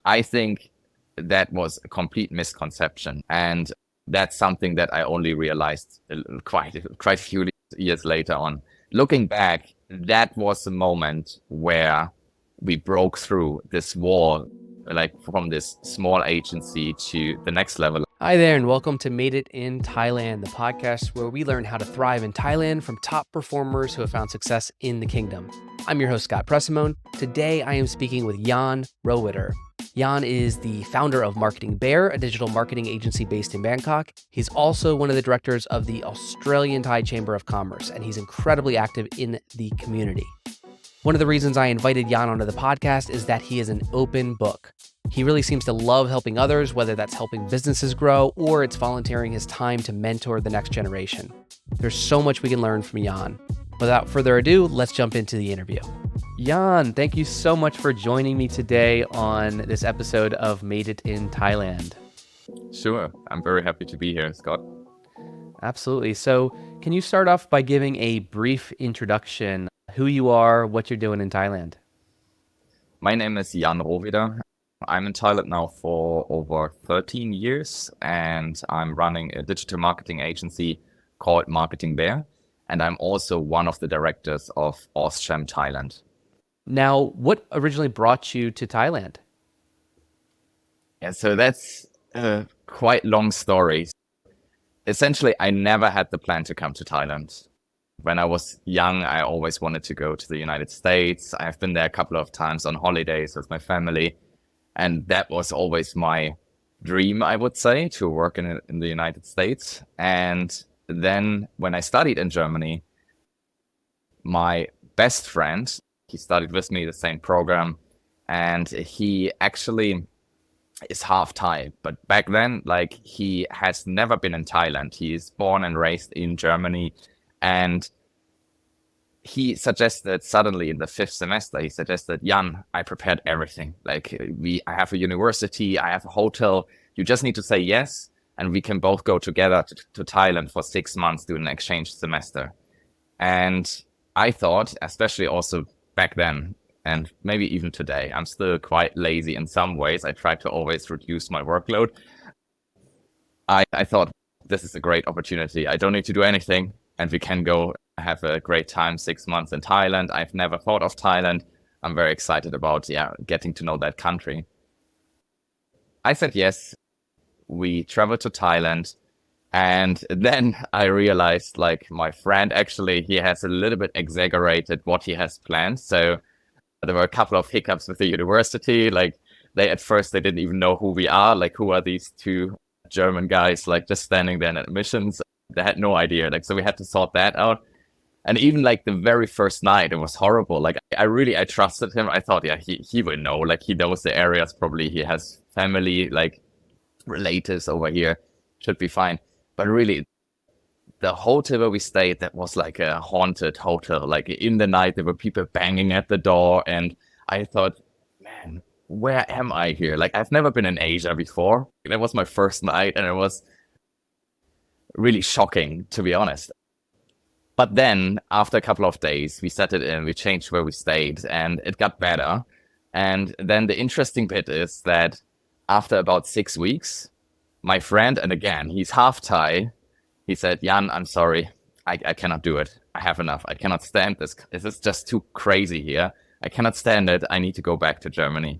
I think that was a complete misconception. And that's something that I only realized quite a few years later on. Looking back, that was the moment where we broke through this wall, like from this small agency to the next level. Hi there, and welcome to Made It in Thailand, the podcast where we learn how to thrive in Thailand from top performers who have found success in the kingdom. I'm your host, Scott Pressimone. Today, I am speaking with Jan Rohweder. Jan is the founder of Marketing Bear, a digital marketing agency based in Bangkok. He's also one of the directors of the Australian Thai Chamber of Commerce, and he's incredibly active in the community. One of the reasons I invited Jan onto the podcast is that he is an open book. He really seems to love helping others, whether that's helping businesses grow or it's volunteering his time to mentor the next generation. There's so much we can learn from Jan. Without further ado, let's jump into the interview. Jan, thank you so much for joining me today on this episode of Made It in Thailand. Sure, I'm very happy to be here, Scott. Absolutely. So can you start off by giving a brief introduction, who you are, what you're doing in Thailand? My name is Jan Rohweder. I'm in Thailand now for over 13 years, and I'm running a digital marketing agency called Marketing Bear. And I'm also one of the directors of Auschem Thailand. Now, what originally brought you to Thailand? Yeah, so that's a quite long story. Essentially, I never had the plan to come to Thailand. When I was young, I always wanted to go to the United States. I've been there a couple of times on holidays with my family. And that was always my dream, I would say, to work in the United States. And then when I studied in Germany, my best friend, he studied with me the same program, and he actually is half Thai. But back then, like, he has never been in Thailand. He is born and raised in Germany. And he suggested suddenly in the 5th semester, he suggested, Jan, I prepared everything. Like, I have a university, I have a hotel. You just need to say yes, and we can both go together to Thailand for 6 months, do an exchange semester. And I thought, especially also back then, and maybe even today, I'm still quite lazy in some ways. I try to always reduce my workload. I thought, this is a great opportunity. I don't need to do anything, and we can go have a great time 6 months in Thailand. I've never thought of Thailand. I'm very excited about getting to know that country. I said yes. We traveled to Thailand, and then I realized, like, my friend actually, he has a little bit exaggerated what he has planned. So there were a couple of hiccups with the university. Like, at first they didn't even know who we are. Like, who are these two German guys, like, just standing there in admissions? They had no idea. Like, so we had to sort that out. And even like the very first night, it was horrible. Like, I trusted him. I thought, he will know. Like, he knows the areas. Probably he has family, like, relatives over here. Should be fine. But really, the hotel where we stayed, that was like a haunted hotel. Like, in the night, there were people banging at the door. And I thought, man, where am I here? Like, I've never been in Asia before. That was my first night, and it was really shocking, to be honest. But then, after a couple of days, we settled in, we changed where we stayed, and it got better. And then the interesting bit is that after about 6 weeks, my friend, and again, he's half Thai, he said, Jan, I'm sorry, I cannot do it. I have enough. I cannot stand this. This is just too crazy here. I cannot stand it. I need to go back to Germany.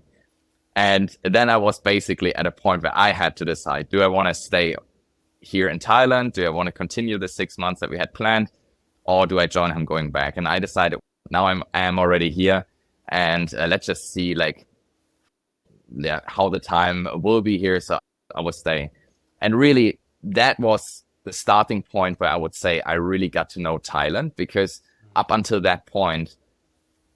And then I was basically at a point where I had to decide, do I want to stay here in Thailand? Do I want to continue the 6 months that we had planned? Or do I join him going back? And I decided, now I am already here, and let's just see, like, how the time will be here. So I will stay. And really, that was the starting point where I would say I really got to know Thailand, because up until that point,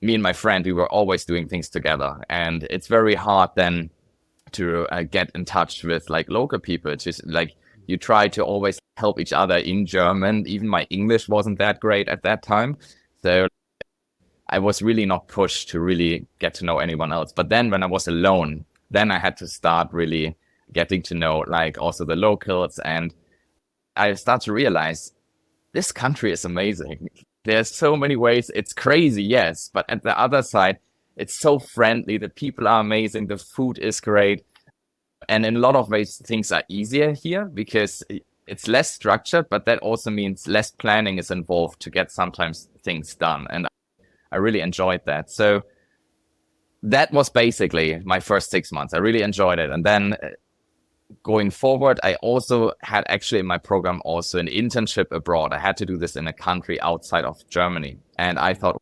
me and my friend, we were always doing things together. And it's very hard then to get in touch with, like, local people. It's just like, you try to always help each other in German. Even my English wasn't that great at that time. So I was really not pushed to really get to know anyone else. But then when I was alone, then I had to start really getting to know, like, also the locals. And I start to realize this country is amazing. There's so many ways. It's crazy, yes. But at the other side, it's so friendly. The people are amazing. The food is great. And in a lot of ways, things are easier here because it's less structured, but that also means less planning is involved to get sometimes things done. And I really enjoyed that. So that was basically my first 6 months. I really enjoyed it. And then going forward, I also had actually in my program also an internship abroad. I had to do this in a country outside of Germany. And I thought,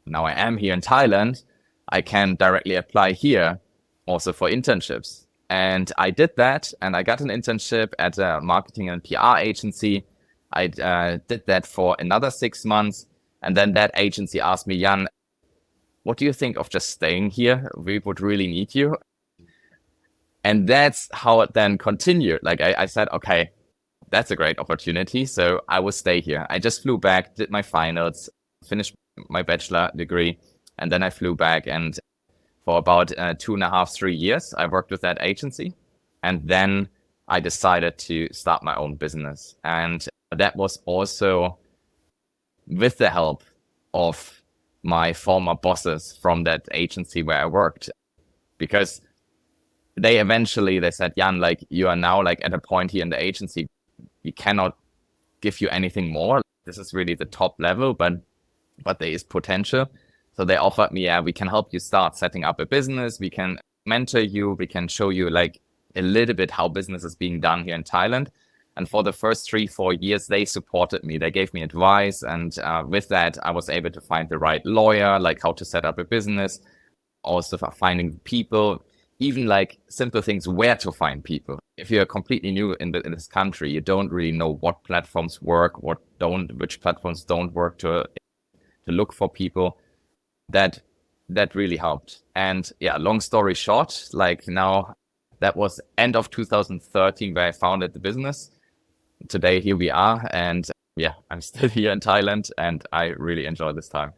now I am here in Thailand, I can directly apply here also for internships. And I did that, and I got an internship at a marketing and PR agency. I did that for another 6 months. And then that agency asked me, Jan, what do you think of just staying here? We would really need you. And that's how it then continued. Like I said, okay, that's a great opportunity. So I will stay here. I just flew back, did my finals, finished my bachelor degree, and then I flew back. And for about 2.5, 3 years, I worked with that agency. And then I decided to start my own business. And that was also with the help of my former bosses from that agency where I worked. Because they said, Jan, like you are now like at a point here in the agency, we cannot give you anything more. This is really the top level, but there is potential. So they offered me, yeah, we can help you start setting up a business. We can mentor you. We can show you like a little bit how business is being done here in Thailand. And for the first 3-4 years, they supported me. They gave me advice. And with that, I was able to find the right lawyer, like how to set up a business, also for finding people, even like simple things, where to find people. If you're completely new in this country, you don't really know what platforms work, which platforms don't work to look for people. That really helped. And yeah, long story short, like now that was end of 2013 where I founded the business. Today, here we are. And yeah, I'm still here in Thailand and I really enjoy this time.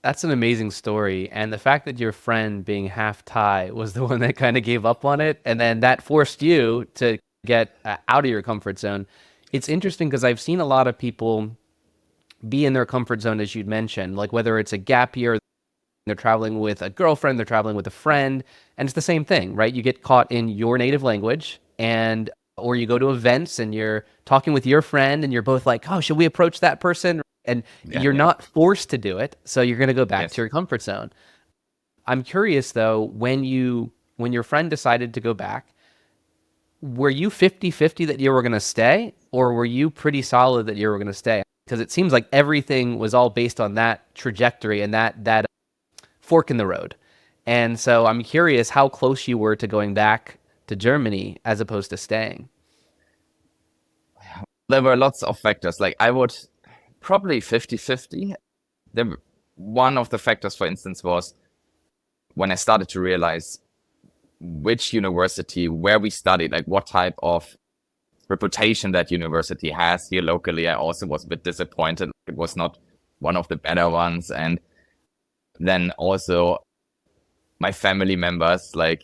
That's an amazing story. And the fact that your friend being half Thai was the one that kind of gave up on it. And then that forced you to get out of your comfort zone. It's interesting because I've seen a lot of people be in their comfort zone, as you'd mentioned, like whether it's a gap year, they're traveling with a girlfriend, they're traveling with a friend, and it's the same thing, right? You get caught in your native language or you go to events and you're talking with your friend and you're both like, oh, should we approach that person? And you're not forced to do it. So you're going to go back to your comfort zone. I'm curious though, when your friend decided to go back, were you 50-50 that you were going to stay, or were you pretty solid that you were going to stay? Because it seems like everything was all based on that trajectory and that fork in the road. And so I'm curious how close you were to going back to Germany as opposed to staying. There were lots of factors. Like I would probably 50-50. One of the factors, for instance, was when I started to realize which university, where we studied, like what type of reputation that university has here locally. I also was a bit disappointed. It was not one of the better ones. And then also my family members, like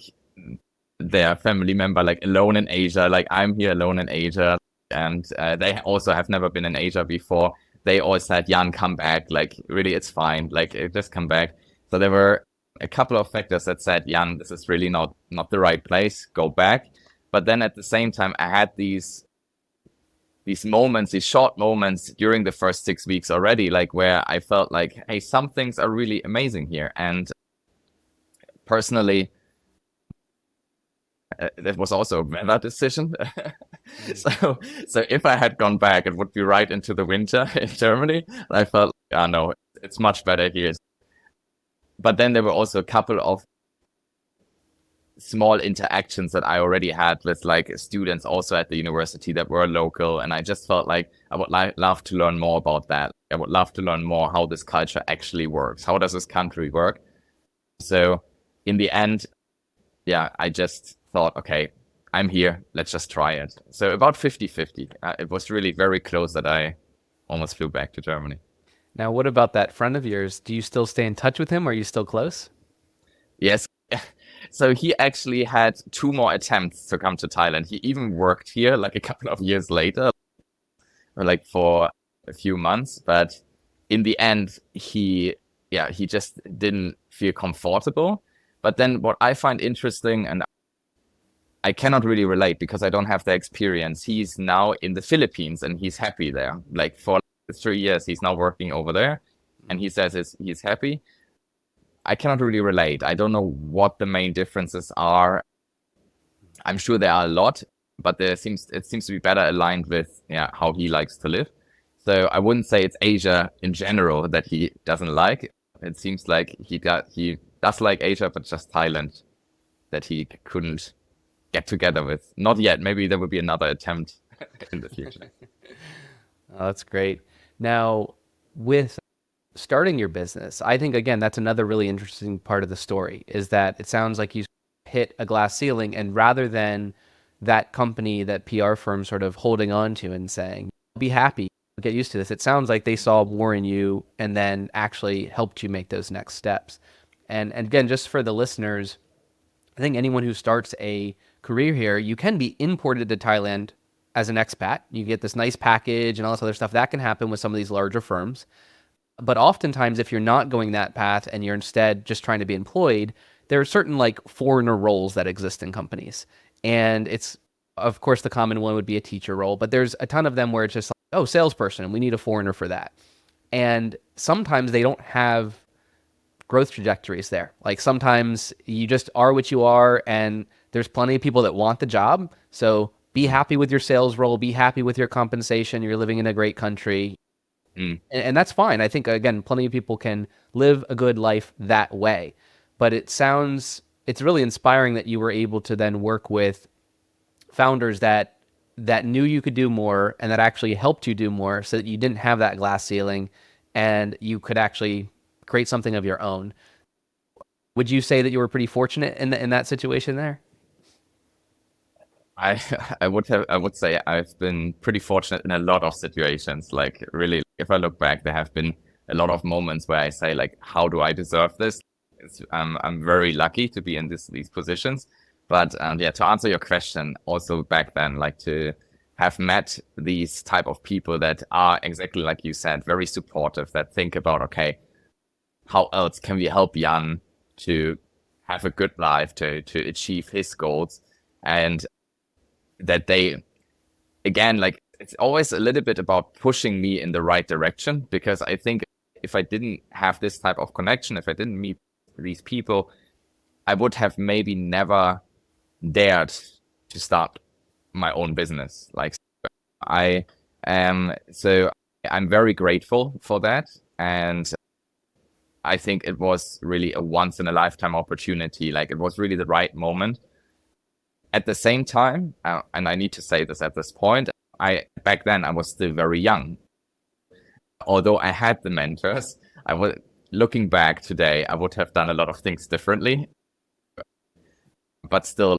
their family member, like alone in Asia, like I'm here alone in Asia. And they also have never been in Asia before. They all said, Jan, come back. Like, really, it's fine. Like, just come back. So there were a couple of factors that said, Jan, this is really not the right place. Go back. But then at the same time, I had these moments, these short moments during the first 6 weeks already, like where I felt like, hey, some things are really amazing here. And personally, that was also a weather decision. So if I had gone back, it would be right into the winter in Germany. I felt, no, it's much better here. But then there were also a couple of small interactions that I already had with like students also at the university that were local. And I just felt like I would love to learn more about that. I would love to learn more how this culture actually works. How does this country work? So in the end, yeah, I just thought, okay, I'm here. Let's just try it. So about 50-50. It was really very close that I almost flew back to Germany. Now, what about that friend of yours? Do you still stay in touch with him? Are you still close? Yes. So he actually had 2 more attempts to come to Thailand. He even worked here like a couple of years later, or like for a few months. But in the end, he yeah, he just didn't feel comfortable. But then what I find interesting, and I cannot really relate because I don't have the experience. He's now in the Philippines and he's happy there. Like for 3 years, he's now working over there, and he says he's happy. I cannot really relate. I don't know what the main differences are. I'm sure there are a lot, but it seems to be better aligned with how he likes to live. So I wouldn't say it's Asia in general that he doesn't like. It seems like he does like Asia, but just Thailand that he couldn't get together with. Not yet. Maybe there will be another attempt in the future. Oh, that's great. Now, with starting your business, I think, again, that's another really interesting part of the story is that it sounds like you hit a glass ceiling, and rather than that company, that PR firm sort of holding on to and saying, be happy, get used to this, it sounds like they saw more in you and then actually helped you make those next steps. And again, just for the listeners, I think anyone who starts a career here, you can be imported to Thailand as an expat. You get this nice package and all this other stuff. That can happen with some of these larger firms. But oftentimes, if you're not going that path and you're instead just trying to be employed, there are certain like foreigner roles that exist in companies. And it's, of course, the common one would be a teacher role, but there's a ton of them where it's just like, oh, salesperson, we need a foreigner for that. And sometimes they don't have growth trajectories there. Like sometimes you just are what you are, and there's plenty of people that want the job. So be happy with your sales role, be happy with your compensation. You're living in a great country. And that's fine. I think, again, plenty of people can live a good life that way. But it's really inspiring that you were able to then work with founders that knew you could do more and that actually helped you do more so that you didn't have that glass ceiling and you could actually create something of your own. Would you say that you were pretty fortunate in that situation there? I would say I've been pretty fortunate in a lot of situations. Like really, if I look back, there have been a lot of moments where I say like, how do I deserve this? I'm very lucky to be in these positions. But to answer your question, also back then, like to have met these type of people that are exactly like you said, very supportive, that think about, okay, how else can we help Jan to have a good life, to achieve his goals? And that they, again, like it's always a little bit about pushing me in the right direction, because I think if I didn't have this type of connection, if I didn't meet these people, I would have maybe never dared to start my own business. Like so I'm very grateful for that. And I think it was really a once in a lifetime opportunity. Like it was really the right moment. At the same time, and I need to say this at this point, back then I was still very young. Although I had the mentors, looking back today, I would have done a lot of things differently. But still,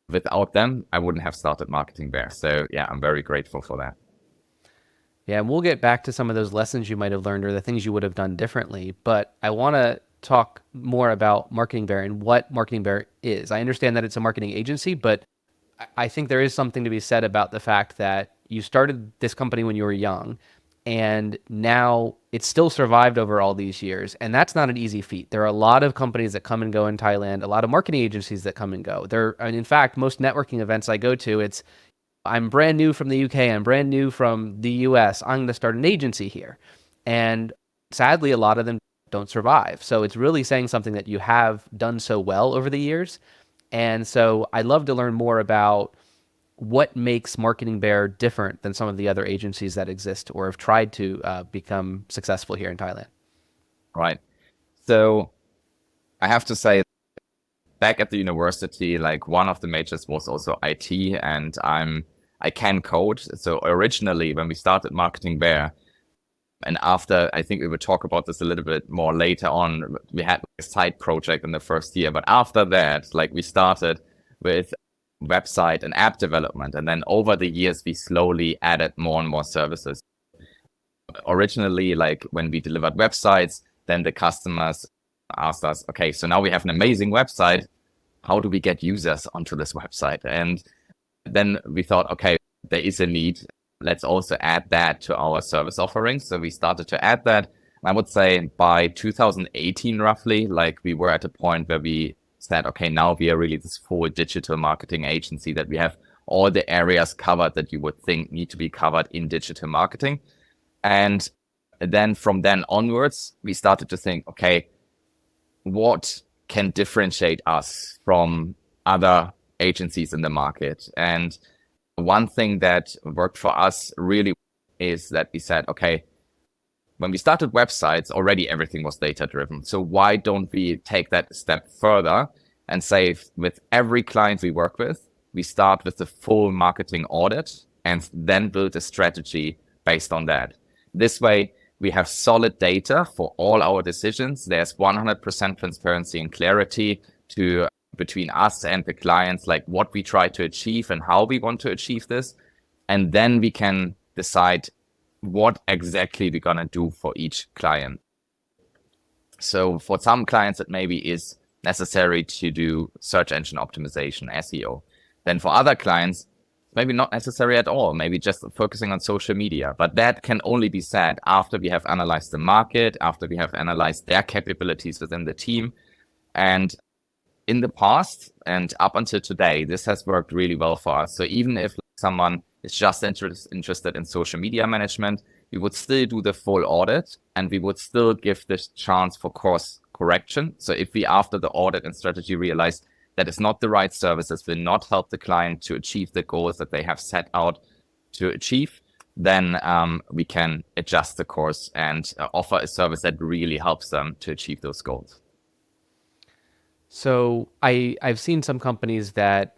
without them, I wouldn't have started Marketing Bear. So I'm very grateful for that. Yeah, and we'll get back to some of those lessons you might have learned or the things you would have done differently. But I want to talk more about Marketing Bear and what Marketing Bear is. I understand that it's a marketing agency, but I think there is something to be said about the fact that you started this company when you were young, and now it's still survived over all these years. And that's not an easy feat. There are a lot of companies that come and go in Thailand, a lot of marketing agencies that come and go. And in fact, most networking events I go to, I'm brand new from the UK, I'm brand new from the US, I'm going to start an agency here. And sadly, a lot of them don't survive. So it's really saying something that you have done so well over the years. And so I'd love to learn more about what makes Marketing Bear different than some of the other agencies that exist or have tried to become successful here in Thailand. Right. So I have to say, back at the university, like one of the majors was also IT, and I can code. So originally when we started Marketing Bear, and after, I think we will talk about this a little bit more later on, we had a side project in the first year. But after that, like we started with website and app development. And then over the years, we slowly added more and more services. Originally, like when we delivered websites, then the customers asked us, okay, so now we have an amazing website. How do we get users onto this website? And then we thought, okay, there is a need. Let's also add that to our service offerings. So we started to add that. I would say by 2018, roughly, like we were at a point where we said, okay, now we are really this full digital marketing agency that we have all the areas covered that you would think need to be covered in digital marketing. And then from then onwards, we started to think, okay, what can differentiate us from other agencies in the market? And one thing that worked for us really is that we said, okay, when we started websites, already everything was data driven. So why don't we take that a step further and say with every client we work with, we start with the full marketing audit and then build a strategy based on that. This way, we have solid data for all our decisions. There's 100% transparency and clarity between us and the clients, like what we try to achieve and how we want to achieve this. And then we can decide what exactly we're going to do for each client. So for some clients, it maybe is necessary to do search engine optimization, SEO. Then for other clients, maybe not necessary at all, maybe just focusing on social media. But that can only be said after we have analyzed the market, after we have analyzed their capabilities within the team. And in the past and up until today, this has worked really well for us. So even if someone is just interested in social media management, we would still do the full audit and we would still give this chance for course correction. So if we, after the audit and strategy, realize that is not the right services, will not help the client to achieve the goals that they have set out to achieve, then we can adjust the course and offer a service that really helps them to achieve those goals. So I've seen some companies that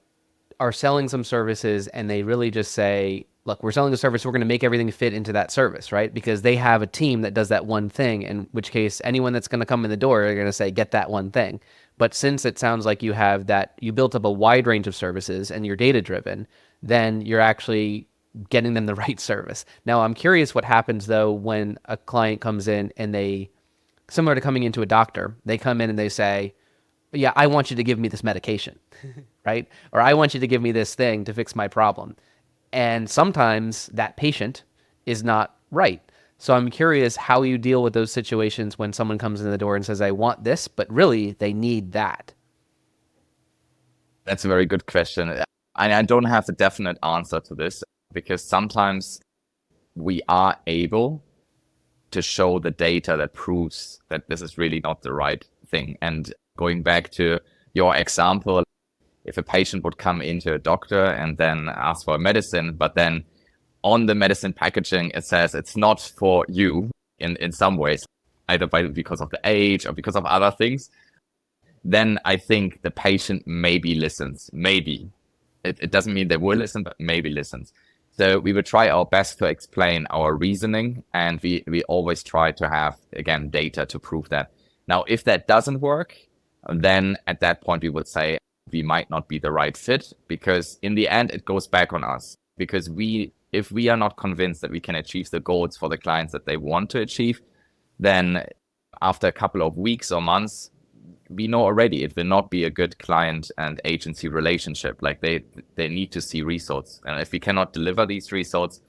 are selling some services and they really just say, look, we're selling a service, we're going to make everything fit into that service, right? Because they have a team that does that one thing, in which case anyone that's going to come in the door are going to say, get that one thing. But since it sounds like you built up a wide range of services and you're data driven, then you're actually getting them the right service. Now, I'm curious what happens though when a client comes in and similar to coming into a doctor, they come in and they say, yeah, I want you to give me this medication, right? Or I want you to give me this thing to fix my problem. And sometimes that patient is not right. So I'm curious how you deal with those situations when someone comes in the door and says, I want this, but really they need that. That's a very good question. I don't have a definite answer to this because sometimes we are able to show the data that proves that this is really not the right thing. And going back to your example, if a patient would come into a doctor and then ask for a medicine, but then on the medicine packaging, it says it's not for you in some ways, either because of the age or because of other things, then I think the patient maybe listens. Maybe. It doesn't mean they will listen, but maybe listens. So we would try our best to explain our reasoning, and we always try to have, again, data to prove that. Now, if that doesn't work, then at that point we would say we might not be the right fit, because in the end it goes back on us. Because if we are not convinced that we can achieve the goals for the clients that they want to achieve, then after a couple of weeks or months, we know already it will not be a good client and agency relationship. Like they need to see results. And if we cannot deliver these results,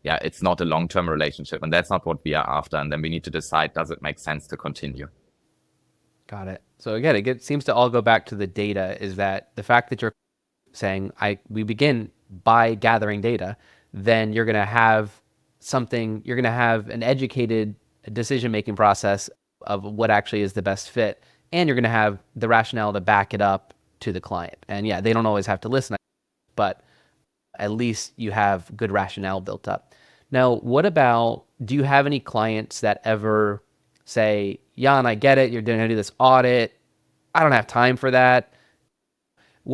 yeah, it's not a long-term relationship. And that's not what we are after. And then we need to decide, does it make sense to continue? Got it. So again, it seems to all go back to the data, is that the fact that you're saying we begin by gathering data, then you're going to have an educated decision-making process of what actually is the best fit. And you're going to have the rationale to back it up to the client. And yeah, they don't always have to listen, but at least you have good rationale built up. Now, do you have any clients that ever say, Jan, I get it, you're going to do this audit, I don't have time for that?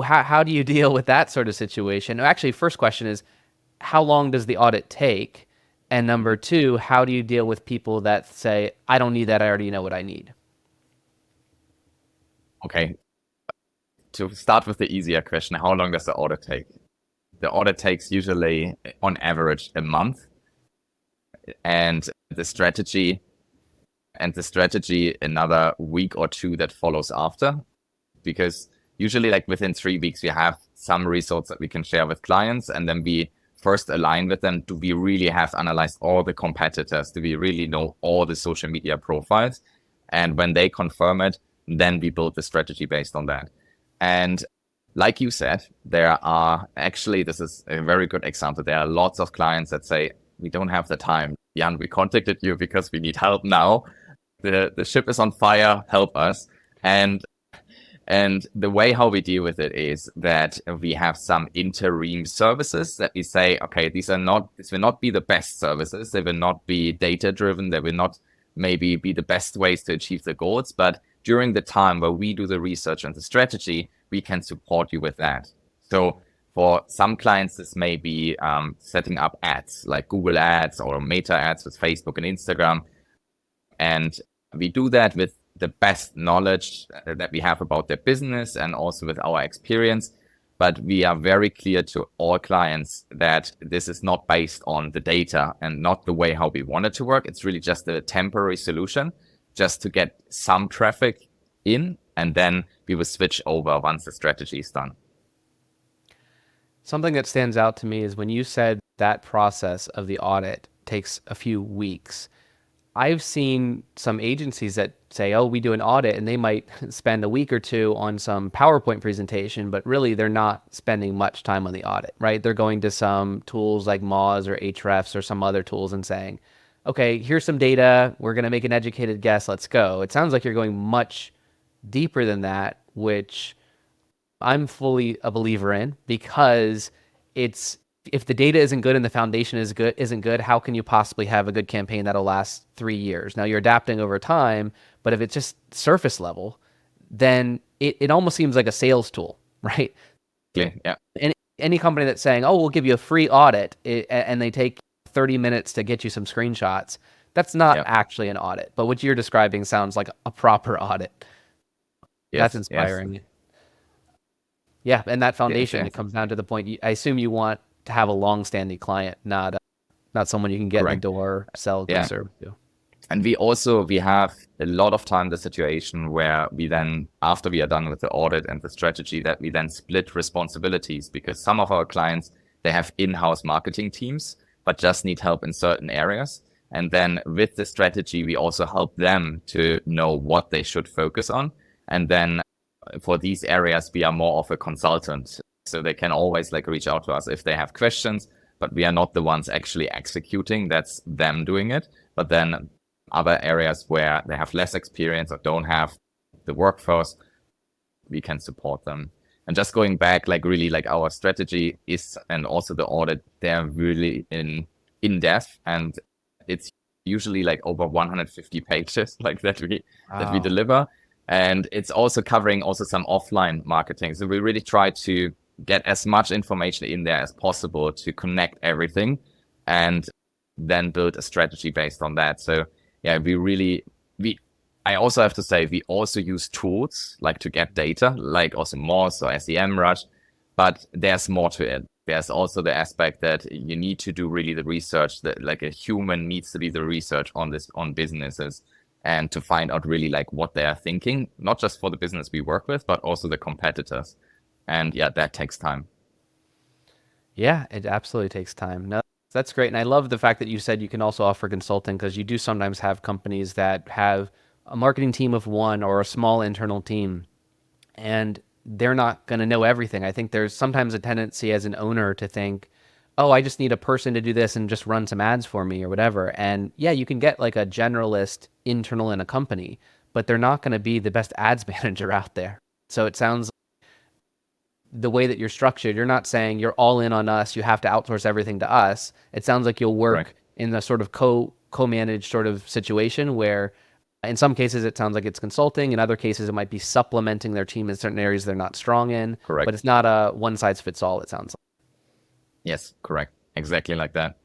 How do you deal with that sort of situation? Actually, first question is, how long does the audit take? And number two, how do you deal with people that say, I don't need that, I already know what I need? Okay. To start with the easier question, how long does the audit take? The audit takes usually, on average, a month. And the strategy another week or two that follows after. Because usually, like within 3 weeks, we have some results that we can share with clients, and then we first align with them. Do we really have analyzed all the competitors? Do we really know all the social media profiles? And when they confirm it, then we build the strategy based on that. And like you said, there are actually, this is a very good example. There are lots of clients that say, we don't have the time. Jan, we contacted you because we need help now. The ship is on fire, help us. And the way how we deal with it is that we have some interim services that we say, okay, this will not be the best services. They will not be data driven. They will not maybe be the best ways to achieve the goals. But during the time where we do the research and the strategy, we can support you with that. So for some clients, this may be setting up ads like Google ads or Meta ads with Facebook and Instagram. And we do that with the best knowledge that we have about their business and also with our experience. But we are very clear to all clients that this is not based on the data and not the way how we want it to work. It's really just a temporary solution just to get some traffic in, and then we will switch over once the strategy is done. Something that stands out to me is when you said that process of the audit takes a few weeks. I've seen some agencies that say, oh, we do an audit, and they might spend a week or two on some PowerPoint presentation, but really they're not spending much time on the audit, right? They're going to some tools like Moz or Ahrefs or some other tools and saying, okay, here's some data. We're going to make an educated guess. Let's go. It sounds like you're going much deeper than that, which I'm fully a believer in, because if the data isn't good and the foundation isn't good, how can you possibly have a good campaign that'll last 3 years? Now you're adapting over time, but if it's just surface level, then it almost seems like a sales tool, right? Yeah. Any company that's saying, oh, we'll give you a free audit, and they take 30 minutes to get you some screenshots, that's not actually an audit. But what you're describing sounds like a proper audit. That's inspiring. Yes. Yeah, and that foundation, it comes down to the point, I assume you want to have a long-standing client, not someone you can get in the door, sell good service to. And we have a lot of time the situation where we then, after we are done with the audit and the strategy, that we then split responsibilities, because some of our clients, they have in-house marketing teams, but just need help in certain areas. And then with the strategy, we also help them to know what they should focus on. And then for these areas, we are more of a consultant. So they can always reach out to us if they have questions, but we are not the ones actually executing. That's them doing it. But then other areas where they have less experience or don't have the workforce, we can support them. And just going back, our strategy is, and also the audit, they're really in depth, and it's usually over 150 pages that we deliver. And it's also covering also some offline marketing. So we really try to get as much information in there as possible to connect everything and then build a strategy based on that. So yeah, I also have to say, we also use tools to get data, like also Moz or SEMrush, but there's more to it. There's also the aspect that you need to do really the research, that a human needs to do the research on businesses and to find out really what they are thinking, not just for the business we work with, but also the competitors. And yeah, that takes time. Yeah, it absolutely takes time. No, that's great. And I love the fact that you said you can also offer consulting, because you do sometimes have companies that have a marketing team of one or a small internal team, and they're not going to know everything. I think there's sometimes a tendency as an owner to think, oh, I just need a person to do this and just run some ads for me or whatever. And yeah, you can get a generalist internal in a company, but they're not going to be the best ads manager out there. So it sounds the way that you're structured, you're not saying you're all in on us, you have to outsource everything to us. It sounds like you'll work in a sort of co-managed sort of situation where in some cases it sounds like it's consulting. In other cases, it might be supplementing their team in certain areas they're not strong in. Correct. But it's not a one size fits all, it sounds like. Yes, correct. Exactly like that.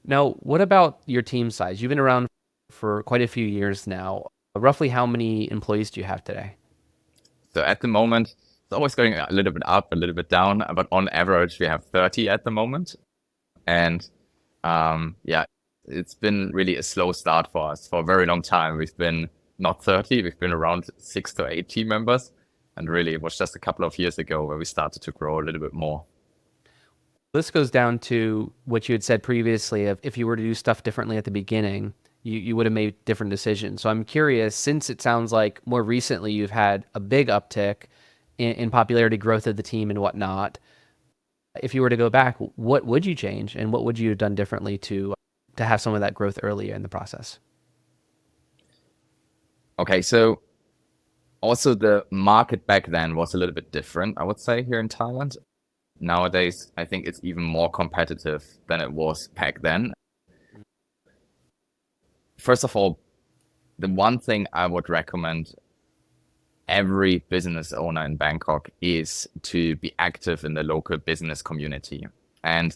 Now, what about your team size? You've been around for quite a few years now. Roughly how many employees do you have today? So at the moment, it's always going a little bit up, a little bit down, but on average, we have 30 at the moment. And it's been really a slow start for us for a very long time. We've been not 30, we've been around 6 to 8 team members. And really, it was just a couple of years ago where we started to grow a little bit more. This goes down to what you had said previously of if you were to do stuff differently at the beginning, you would have made different decisions. So I'm curious, since it sounds like more recently you've had a big uptick in popularity growth of the team and whatnot, if you were to go back, what would you change and what would you have done differently to have some of that growth earlier in the process? Okay, so also the market back then was a little bit different, I would say, here in Thailand. Nowadays, I think it's even more competitive than it was back then. First of all, the one thing I would recommend every business owner in Bangkok is to be active in the local business community. And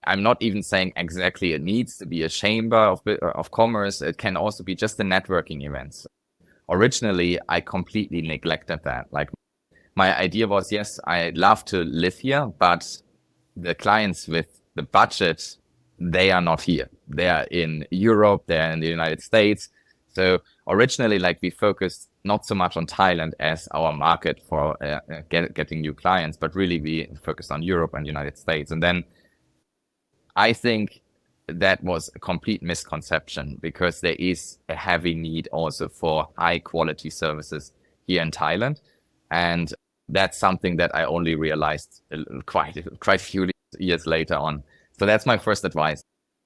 I'm not even saying exactly it needs to be a chamber of commerce. It can also be just the networking events. Originally, I completely neglected that. Like, my idea was, yes, I'd love to live here, but the clients with the budget, they are not here. They are in Europe, they're in the United States. So originally, like, we focused not so much on Thailand as our market for getting new clients, but really we focused on Europe and United States. And then I think that was a complete misconception because there is a heavy need also for high quality services here in Thailand. And that's something that I only realized quite a few years later on. So that's my first advice.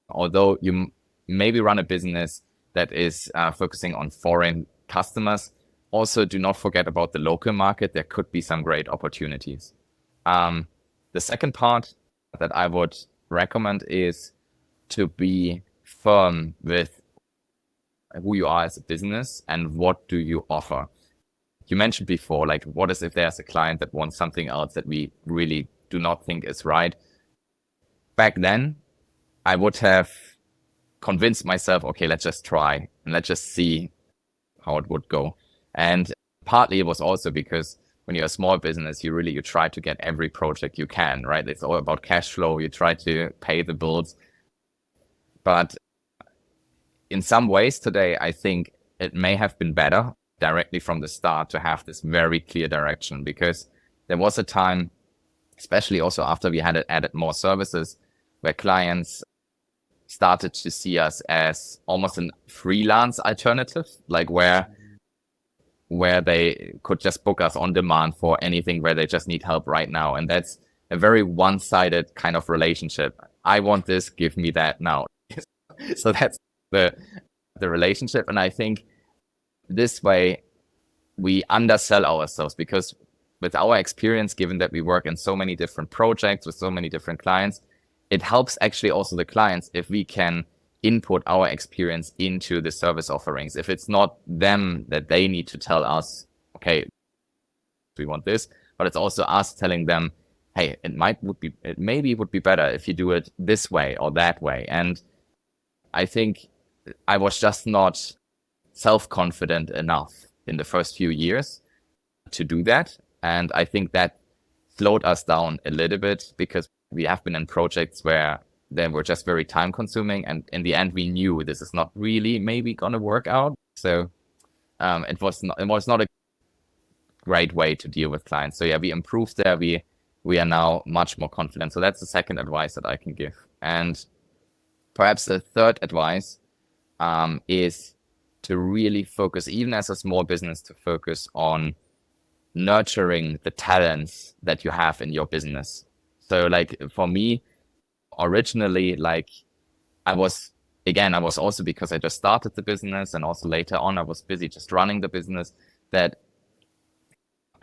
Although you maybe run a business that is focusing on foreign customers, also do not forget about the local market. There could be some great opportunities. The second part that I would recommend is to be firm with who you are as a business and what do you offer. You mentioned before, like, what is if there's a client that wants something else that we really do not think is right? Back then, I would have convinced myself, okay, let's just try and let's just see how it would go. And partly it was also because when you're a small business, you try to get every project you can, right? It's all about cash flow. You try to pay the bills. But in some ways today, I think it may have been better directly from the start to have this very clear direction, because there was a time, especially also after we had added more services, where clients started to see us as almost a freelance alternative, like where they could just book us on demand for anything where they just need help right now. And that's a very one-sided kind of relationship. I want this, give me that now. So that's the relationship. And I think this way we undersell ourselves, because with our experience, given that we work in so many different projects with so many different clients, it helps actually also the clients if we can input our experience into the service offerings. If it's not them that they need to tell us, okay, we want this, but it's also us telling them, hey, maybe it would be better if you do it this way or that way. And I think I was just not self-confident enough in the first few years to do that. And I think that slowed us down a little bit, because we have been in projects where they were just very time consuming. And in the end, we knew this is not really maybe going to work out. So it was not a great way to deal with clients. So yeah, we improved there. We are now much more confident. So that's the second advice that I can give. And perhaps the third advice is to really focus, even as a small business, to focus on nurturing the talents that you have in your business. So like for me, originally, like I was also, because I just started the business and also later on I was busy just running the business, that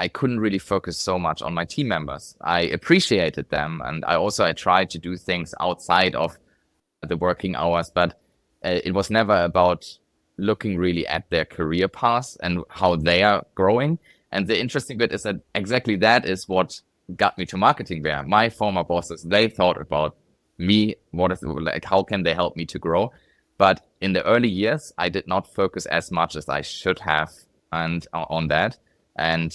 I couldn't really focus so much on my team members. I appreciated them, and I tried to do things outside of the working hours, but it was never about looking really at their career paths and how they are growing. And the interesting bit is that exactly that is what got me to marketing there. My former bosses, they thought about me, how can they help me to grow? But in the early years, I did not focus as much as I should have on that. And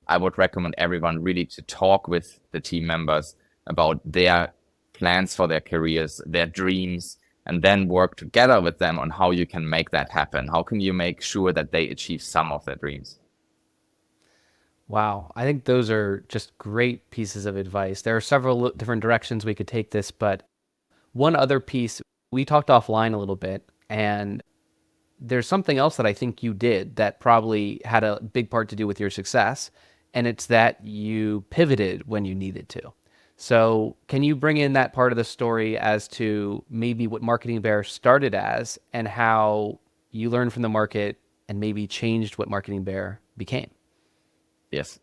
I would recommend everyone really to talk with the team members about their plans for their careers, their dreams, and then work together with them on how you can make that happen. How can you make sure that they achieve some of their dreams? Wow. I think those are just great pieces of advice. There are several different directions we could take this, but one other piece, we talked offline a little bit, and there's something else that I think you did that probably had a big part to do with your success, and it's that you pivoted when you needed to. So, can you bring in that part of the story as to maybe what Marketing Bear started as and how you learned from the market and maybe changed what Marketing Bear became? Yes.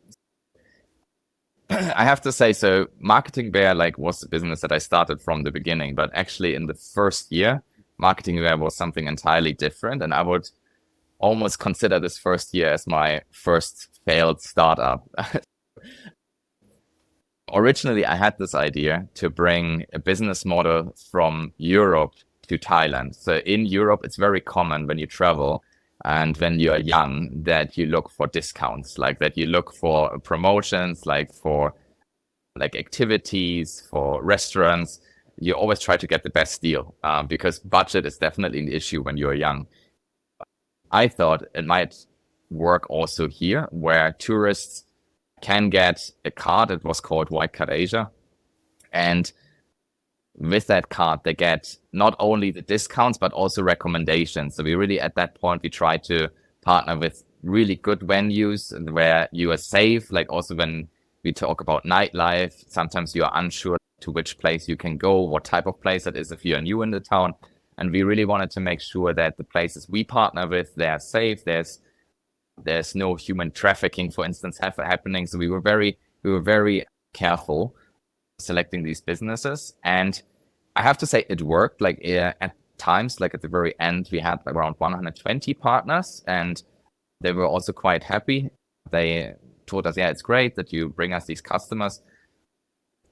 I have to say, so Marketing Bear like was a business that I started from the beginning, but actually in the first year, Marketing Bear was something entirely different. And I would almost consider this first year as my first failed startup. Originally, I had this idea to bring a business model from Europe to Thailand. So in Europe, it's very common when you travel and when you're young that you look for discounts, like that you look for promotions, like for like activities, for restaurants. You always try to get the best deal because budget is definitely an issue when you're young. I thought it might work also here where tourists can get a card. It was called White Card Asia. And with that card, they get not only the discounts, but also recommendations. So we really, at that point, we tried to partner with really good venues where you are safe. Like also when we talk about nightlife, sometimes you are unsure to which place you can go, what type of place it is if you're new in the town. And we really wanted to make sure that the places we partner with, they're safe. There's no human trafficking, for instance, happening. So we were very careful selecting these businesses. And I have to say it worked. Like at times, like at the very end, we had around 120 partners and they were also quite happy. They told us, yeah, it's great that you bring us these customers.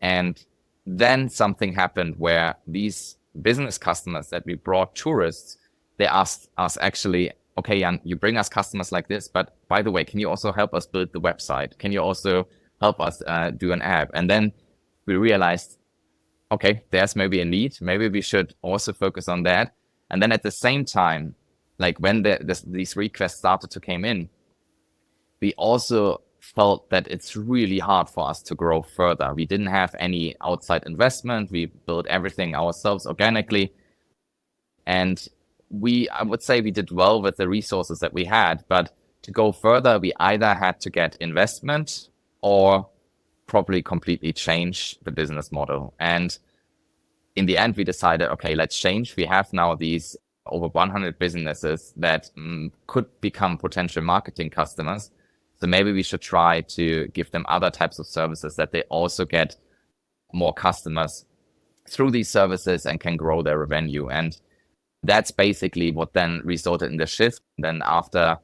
And then something happened where these business customers that we brought tourists, they asked us actually, okay, Jan, you bring us customers like this, but by the way, can you also help us build the website? Can you also help us do an app? And then we realized, okay, there's maybe a need. Maybe we should also focus on that. And then at the same time, like when these requests started to come in, we also felt that it's really hard for us to grow further. We didn't have any outside investment. We built everything ourselves organically. And I would say we did well with the resources that we had, but to go further, we either had to get investment or probably completely change the business model. And in the end, we decided, okay, let's change. We have now these over 100 businesses that could become potential marketing customers. So maybe we should try to give them other types of services that they also get more customers through these services and can grow their revenue. And that's basically what then resulted in the shift. Then after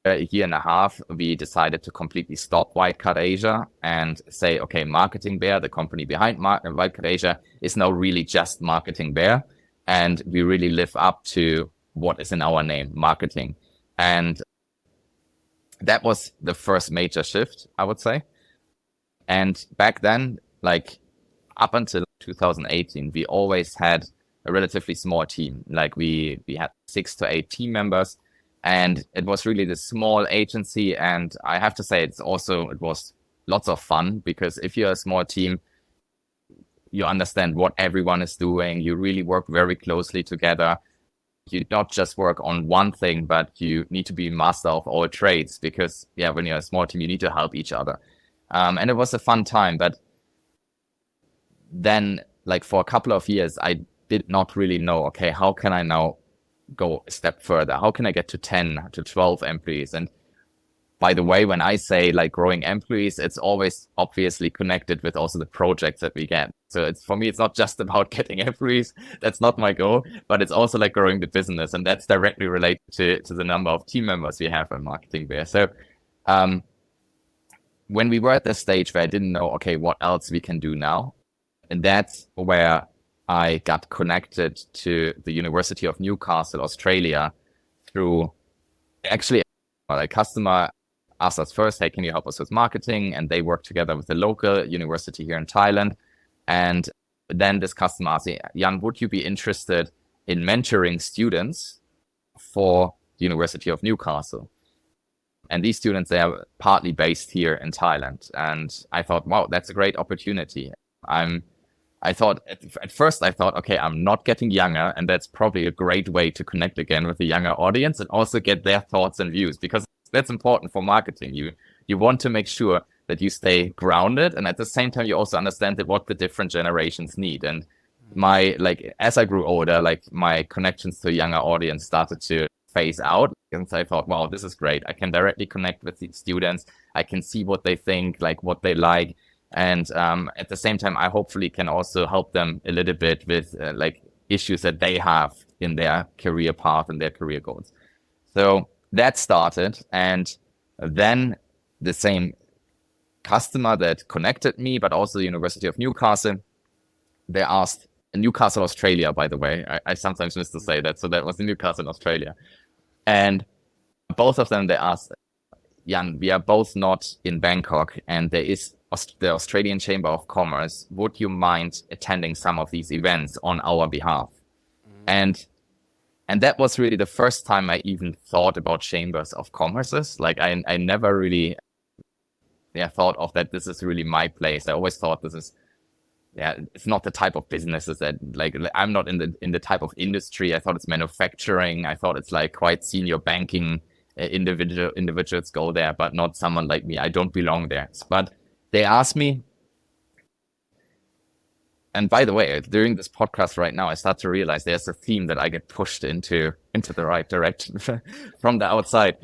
a year and a half, we decided to completely stop White Card Asia and say, okay, Marketing Bear, the company behind White Card Asia, is now really just Marketing Bear. And we really live up to what is in our name, marketing. And that was the first major shift, I would say. And back then, like up until 2018, we always had a relatively small team. Like we had 6 to 8 team members. And it was really this small agency. And I have to say, it was lots of fun because if you're a small team, you understand what everyone is doing. You really work very closely together. You not just work on one thing, but you need to be master of all trades because, yeah, when you're a small team, you need to help each other. And it was a fun time. But then, like for a couple of years, I did not really know, okay, how can I now go a step further? How can I get to 10 to 12 employees? And by the way, when I say like growing employees, it's always obviously connected with also the projects that we get. So for me, it's not just about getting employees. That's not my goal, but it's also like growing the business. And that's directly related to the number of team members we have in Marketing Bear. So when we were at the stage where I didn't know, okay, what else we can do now? And that's where I got connected to the University of Newcastle, Australia, through actually a customer asked us first, hey, can you help us with marketing? And they work together with the local university here in Thailand. And then this customer asked me, Jan, would you be interested in mentoring students for the University of Newcastle? And these students, they are partly based here in Thailand. And I thought, wow, that's a great opportunity. I thought at first, I thought, okay, I'm not getting younger. And that's probably a great way to connect again with the younger audience and also get their thoughts and views, because that's important for marketing. You want to make sure that you stay grounded. And at the same time, you also understand that what the different generations need. And as I grew older, my connections to a younger audience started to phase out. And so I thought, wow, this is great. I can directly connect with the students. I can see what they think, like what they like. And at the same time, I hopefully can also help them a little bit with issues that they have in their career path and their career goals. So that started. And then the same customer that connected me, but also the University of Newcastle, they asked, Newcastle, Australia, by the way. I sometimes miss to say that. So that was in Newcastle, Australia. And both of them, they asked, Jan, we are both not in Bangkok, and there is the Australian Chamber of Commerce. Would you mind attending some of these events on our behalf? And that was really the first time I even thought about chambers of commerces. Like I never really thought of that this is really my place. I always thought this is, it's not the type of businesses that I'm not in the type of industry. I thought it's manufacturing. I thought it's like quite senior banking. Individuals go there, but not someone like me. I don't belong there. But they asked me, and by the way, during this podcast right now, I start to realize there's a theme that I get pushed into the right direction from the outside.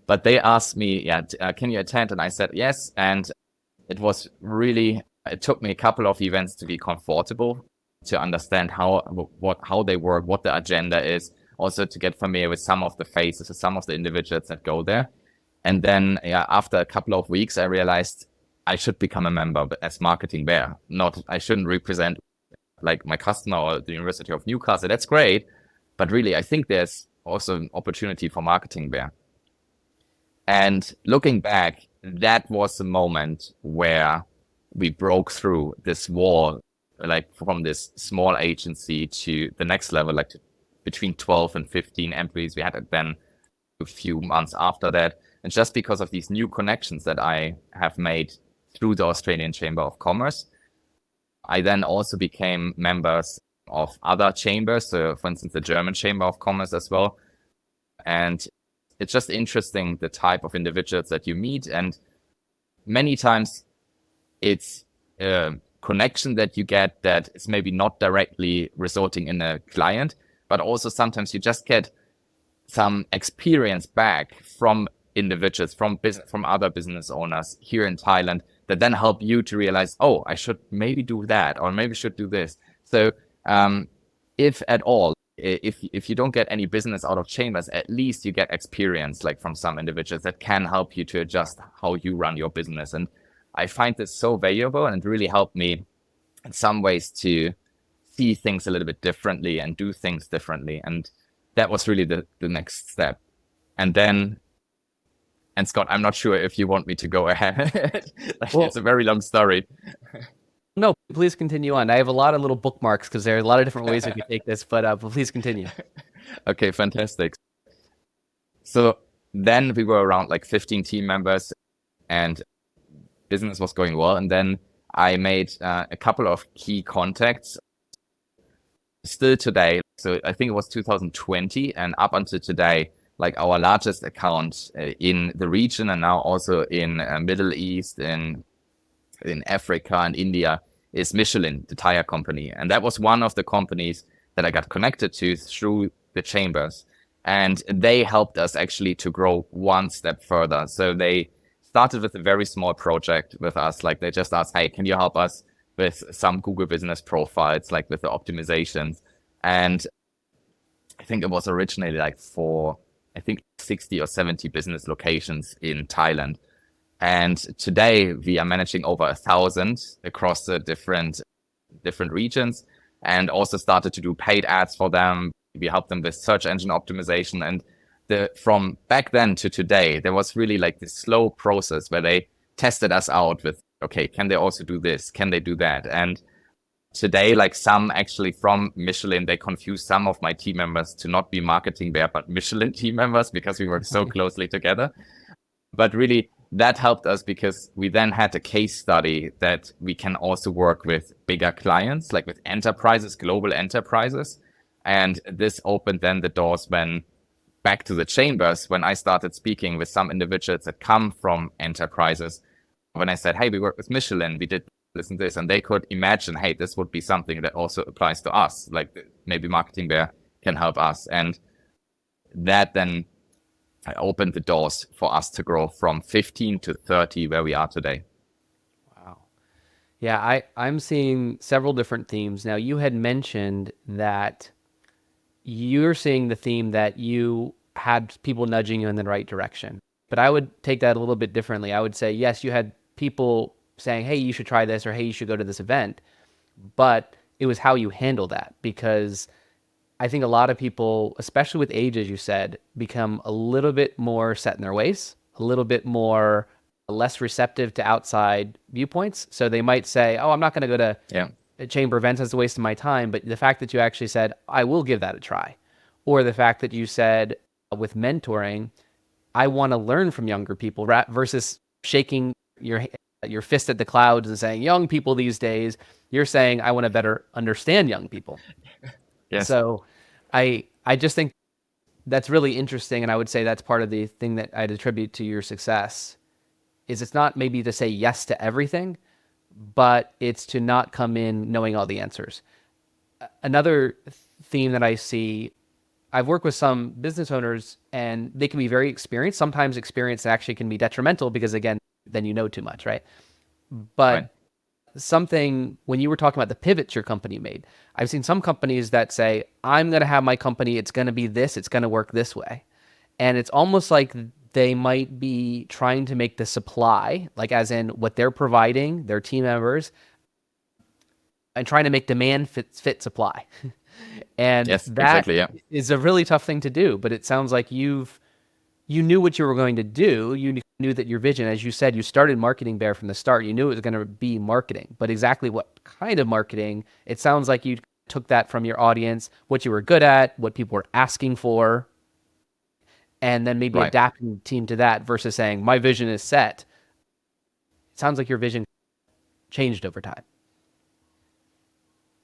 But they asked me, can you attend? And I said yes. And it took me a couple of events to be comfortable, to understand how they work, what the agenda is, also to get familiar with some of the faces, some of the individuals that go there. And then after a couple of weeks, I realized I should become a member as marketing there. I shouldn't represent like my customer or the University of Newcastle. That's great. But really, I think there's also an opportunity for marketing there. And looking back, that was the moment where we broke through this wall, like from this small agency to the next level, like between 12 and 15 employees. We had it then a few months after that. And just because of these new connections that I have made through the Australian Chamber of Commerce, I then also became members of other chambers. So for instance, the German Chamber of Commerce as well. And it's just interesting, the type of individuals that you meet. And many times it's a connection that you get that is maybe not directly resulting in a client, but also sometimes you just get some experience back from individuals, from other business owners here in Thailand that then help you to realize, oh, I should maybe do that, or maybe should do this. So if at all, if you don't get any business out of chambers, at least you get experience like from some individuals that can help you to adjust how you run your business. And I find this so valuable, and it really helped me in some ways to see things a little bit differently and do things differently. And that was really the next step. And Scott, I'm not sure if you want me to go ahead. It's a very long story. No, please continue on. I have a lot of little bookmarks because there are a lot of different ways we could take this, but please continue. Okay, fantastic. So then we were around like 15 team members, and business was going well. And then I made a couple of key contacts still today. So I think it was 2020, and up until today, like our largest account in the region, and now also in Middle East, in Africa and India, is Michelin, the tire company. And that was one of the companies that I got connected to through the chambers. And they helped us actually to grow one step further. So they started with a very small project with us. Like they just asked, hey, can you help us with some Google business profiles, like with the optimizations? And I think it was originally like for, 60 or 70 business locations in Thailand. And today we are managing over 1,000 across the different regions, and also started to do paid ads for them. We help them with search engine optimization. And from back then to today, there was really like this slow process where they tested us out with, okay, can they also do this? Can they do that? And today, like some actually from Michelin, they confused some of my team members to not be marketing there, but Michelin team members, because we work so closely together. But really, that helped us because we then had a case study that we can also work with bigger clients, like with enterprises, global enterprises. And this opened then the doors when back to the chambers, when I started speaking with some individuals that come from enterprises. When I said, hey, we work with Michelin, we did this and this, and they could imagine, hey, this would be something that also applies to us. Like maybe Marketing Bear can help us. And that then opened the doors for us to grow from 15 to 30 where we are today. Wow. Yeah, I'm seeing several different themes. Now, you had mentioned that you're seeing the theme that you had people nudging you in the right direction. But I would take that a little bit differently. I would say, yes, you had people saying, hey, you should try this, or hey, you should go to this event. But it was how you handle that, because I think a lot of people, especially with age, as you said, become a little bit more set in their ways, a little bit more less receptive to outside viewpoints. So they might say, oh, I'm not going to go to chamber events as a waste of my time. But the fact that you actually said, I will give that a try, or the fact that you said with mentoring, I want to learn from younger people versus shaking your fist at the clouds and saying, young people these days, you're saying, I want to better understand young people. Yes. So I just think that's really interesting. And I would say that's part of the thing that I'd attribute to your success is it's not maybe to say yes to everything, but it's to not come in knowing all the answers. Another theme that I see, I've worked with some business owners and they can be very experienced. Sometimes experience actually can be detrimental because again, then you know too much, right? But Right. something, when you were talking about the pivots your company made, I've seen some companies that say, I'm going to have my company, it's going to be this, it's going to work this way. And it's almost like they might be trying to make the supply, like as in what they're providing, their team members, and trying to make demand fit supply. And Yes, that exactly. Yeah. is a really tough thing to do, but it sounds like you knew what you were going to do. You knew that your vision, as you said, you started Marketing Bear from the start. You knew it was going to be marketing, but exactly what kind of marketing, it sounds like you took that from your audience, what you were good at, what people were asking for, and then maybe Right. adapting the team to that versus saying, my vision is set. It sounds like your vision changed over time.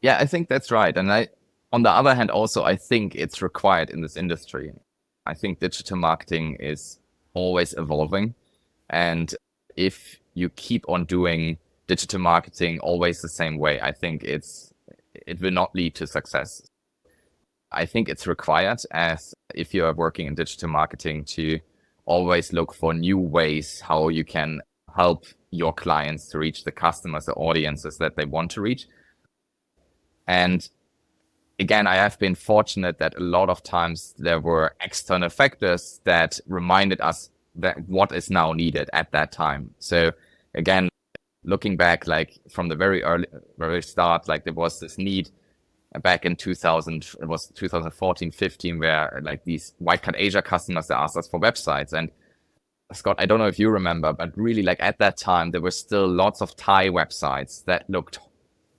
Yeah, I think that's right. And on the other hand, also, I think it's required in this industry. I think digital marketing is always evolving. And if you keep on doing digital marketing always the same way, I think it will not lead to success. I think it's required, as if you are working in digital marketing, to always look for new ways how you can help your clients to reach the customers, the audiences that they want to reach. And again, I have been fortunate that a lot of times there were external factors that reminded us that what is now needed at that time. So again, looking back, like from the very start, like there was this need back in 2000, it was 2014, 15, where like these White Card Asia customers that asked us for websites. And Scott, I don't know if you remember, but really like at that time, there were still lots of Thai websites that looked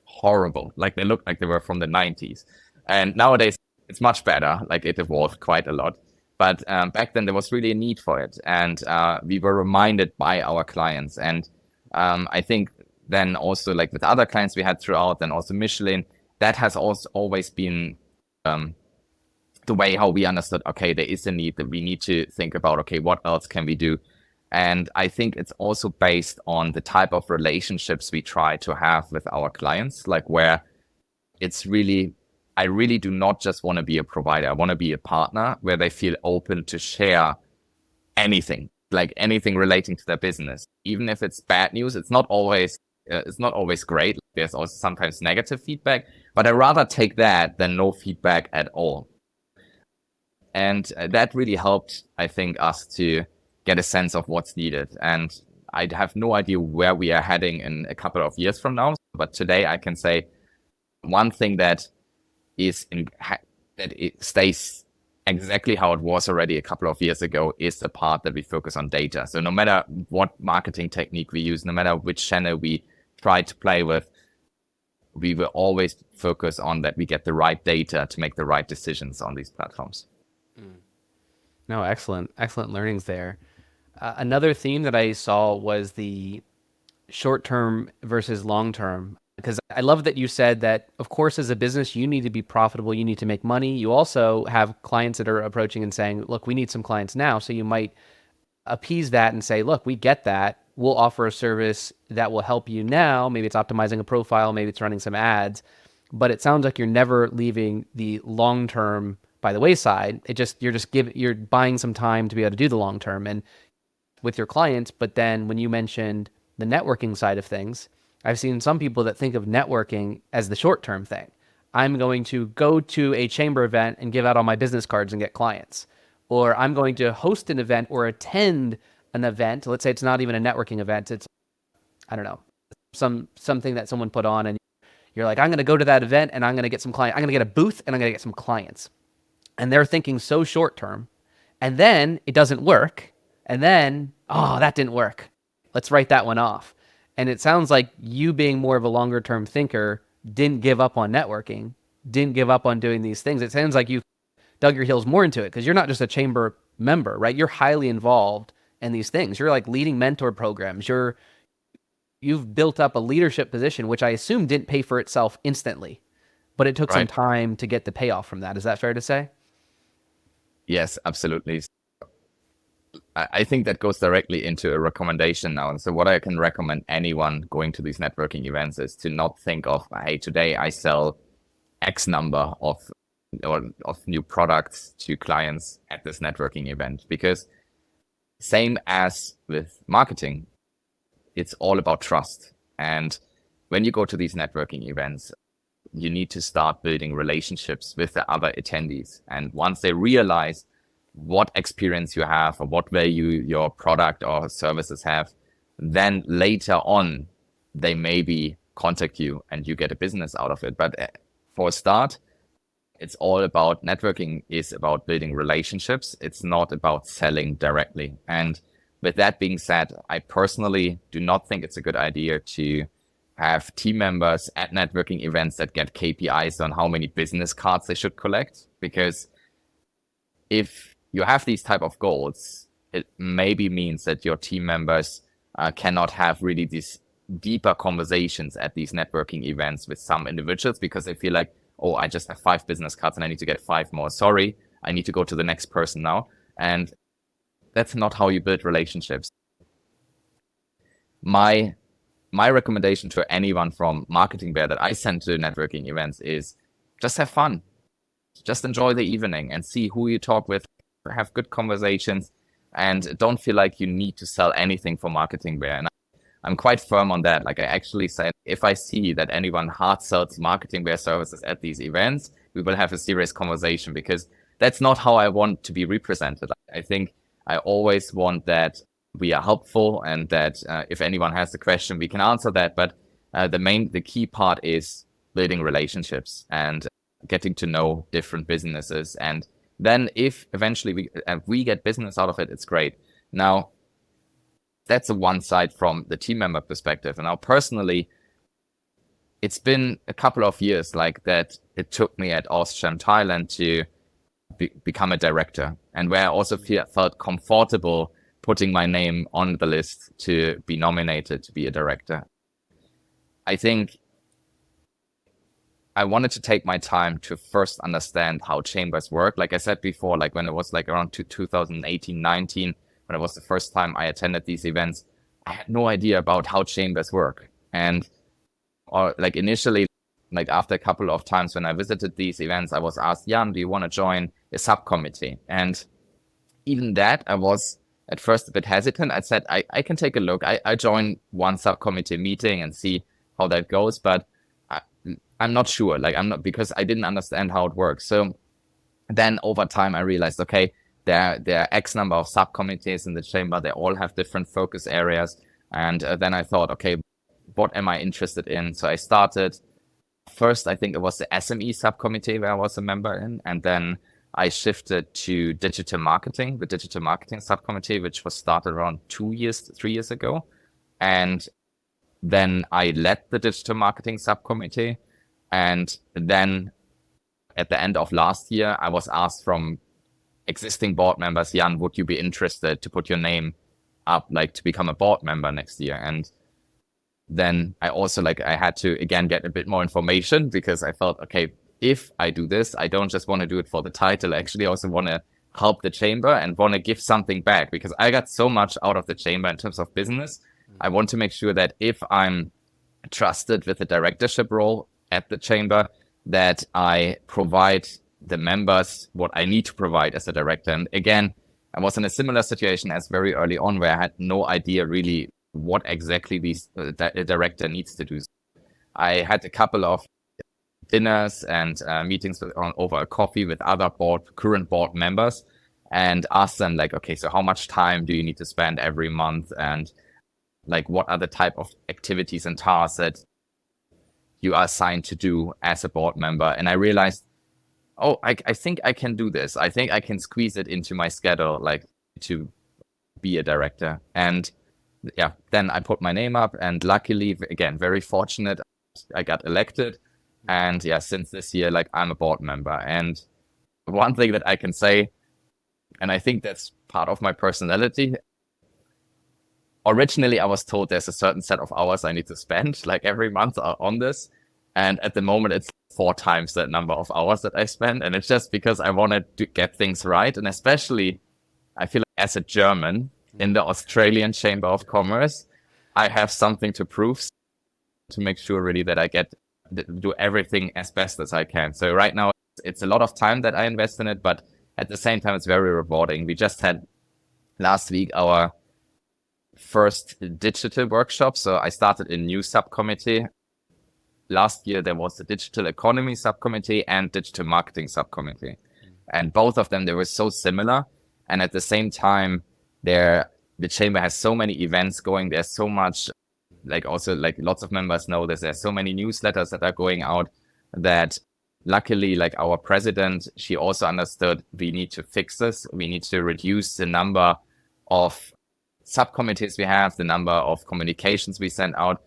horrible. Like they looked like they were from the 90s. And nowadays it's much better. Like it evolved quite a lot. But back then there was really a need for it. And we were reminded by our clients. And I think then also like with other clients we had throughout, and also Michelin, that has also always been the way how we understood, okay, there is a need that we need to think about, okay, what else can we do? And I think it's also based on the type of relationships we try to have with our clients, like where it's really, I really do not just want to be a provider. I want to be a partner where they feel open to share anything, like anything relating to their business. Even if it's bad news, it's not always great. There's also sometimes negative feedback, but I'd rather take that than no feedback at all. And that really helped, I think, us to get a sense of what's needed. And I have no idea where we are heading in a couple of years from now. But today I can say one thing that it stays exactly how it was already a couple of years ago is the part that we focus on data. So no matter what marketing technique we use, no matter which channel we try to play with, we will always focus on that we get the right data to make the right decisions on these platforms. No, excellent learnings there. Another theme that I saw was the short term versus long term. Because I love that you said that, of course, as a business, you need to be profitable, you need to make money. You also have clients that are approaching and saying, look, we need some clients now. So you might appease that and say, look, we get that. We'll offer a service that will help you now. Maybe it's optimizing a profile, maybe it's running some ads, but it sounds like you're never leaving the long term by the wayside. You're buying some time to be able to do the long term and with your clients. But then when you mentioned the networking side of things, I've seen some people that think of networking as the short term thing. I'm going to go to a chamber event and give out all my business cards and get clients. Or I'm going to host an event or attend an event. Let's say it's not even a networking event. It's, I don't know, something that someone put on and you're like, I'm going to go to that event and I'm going to get some clients. I'm going to get a booth and I'm going to get some clients. And they're thinking so short term. And then it doesn't work. And then, oh, that didn't work. Let's write that one off. And it sounds like you being more of a longer term thinker didn't give up on networking, didn't give up on doing these things. It sounds like you dug your heels more into it because you're not just a chamber member, right? You're highly involved in these things. You're like leading mentor programs. You've built up a leadership position, which I assume didn't pay for itself instantly, but it took some Right. time to get the payoff from that. Is that fair to say? Yes, absolutely. I think that goes directly into a recommendation now. And so what I can recommend anyone going to these networking events is to not think of, hey, today I sell X number of new products to clients at this networking event. Because same as with marketing, it's all about trust. And when you go to these networking events, you need to start building relationships with the other attendees. And once they realize what experience you have or what value your product or services have, then later on, they maybe contact you and you get a business out of it. But for a start, it's all about networking is about building relationships. It's not about selling directly. And with that being said, I personally do not think it's a good idea to have team members at networking events that get KPIs on how many business cards they should collect. Because if you have these type of goals, it maybe means that your team members cannot have really these deeper conversations at these networking events with some individuals because they feel like, oh, I just have 5 business cards and I need to get 5 more. Sorry, I need to go to the next person now. And that's not how you build relationships. My recommendation to anyone from Marketing Bear that I send to networking events is just have fun. Just enjoy the evening and see who you talk with, have good conversations, and don't feel like you need to sell anything for Marketing Bear. And I'm quite firm on that. Like I actually said, if I see that anyone hard sells Marketing Bear services at these events, we will have a serious conversation because that's not how I want to be represented. I think I always want that we are helpful and that if anyone has a question, we can answer that. But the key part is building relationships and getting to know different businesses. And then if eventually we get business out of it, it's great. Now, that's the one side from the team member perspective. And now personally, it's been a couple of years like that. It took me at Austrian Thailand to become a director, and where I also felt comfortable putting my name on the list to be nominated to be a director. I think I wanted to take my time to first understand how chambers work. Like I said before, like when it was like around 2018, 19, when it was the first time I attended these events, I had no idea about how chambers work. And or like initially, like after a couple of times when I visited these events, I was asked, Jan, do you want to join a subcommittee? And even that, I was at first a bit hesitant. I said, I can take a look. I joined one subcommittee meeting and see how that goes, but I'm not sure. Like I'm not, because I didn't understand how it works. So then over time, I realized, okay, there are X number of subcommittees in the chamber. They all have different focus areas. And then I thought, okay, what am I interested in? So I started first, I think it was the SME subcommittee where I was a member in. And then I shifted to digital marketing, the digital marketing subcommittee, which was started around 3 years ago. And then I led the digital marketing subcommittee. And then at the end of last year, I was asked from existing board members, Jan, would you be interested to put your name up like to become a board member next year. And then I also I had to again get a bit more information, because I felt, okay, if I do this, I don't just want to do it for the title. I actually also want to help the chamber and want to give something back, because I got so much out of the chamber in terms of business. I want to make sure that if I'm trusted with a directorship role at the chamber, that I provide the members what I need to provide as a director. And again, I was in a similar situation as very early on, where I had no idea really what exactly a director needs to do. I had a couple of dinners and meetings over a coffee with other current board members, and asked them like, okay, so how much time do you need to spend every month? And like, what are the type of activities and tasks that you are assigned to do as a board member? And I realized, oh, I think I can do this. I think I can squeeze it into my schedule, like to be a director. And yeah, then I put my name up, and luckily, again, very fortunate, I got elected. And yeah, since this year, like, I'm a board member. And one thing that I can say, and I think that's part of my personality, originally I was told there's a certain set of hours I need to spend like every month on this. And at the moment, it's 4 times that number of hours that I spend. And it's just because I wanted to get things right. And especially, I feel like as a German in the Australian Chamber of Commerce, I have something to prove, to make sure really that I do everything as best as I can. So right now, it's a lot of time that I invest in it, but at the same time, it's very rewarding. We just had last week our first digital workshop. So I started a new subcommittee. Last year, there was the digital economy subcommittee and digital marketing subcommittee. And both of them, they were so similar. And at the same time, the chamber has so many events going. There's so much, like also like lots of members know this. There's so many newsletters that are going out that luckily, like our president, she also understood we need to fix this. We need to reduce the number of subcommittees we have, the number of communications we send out.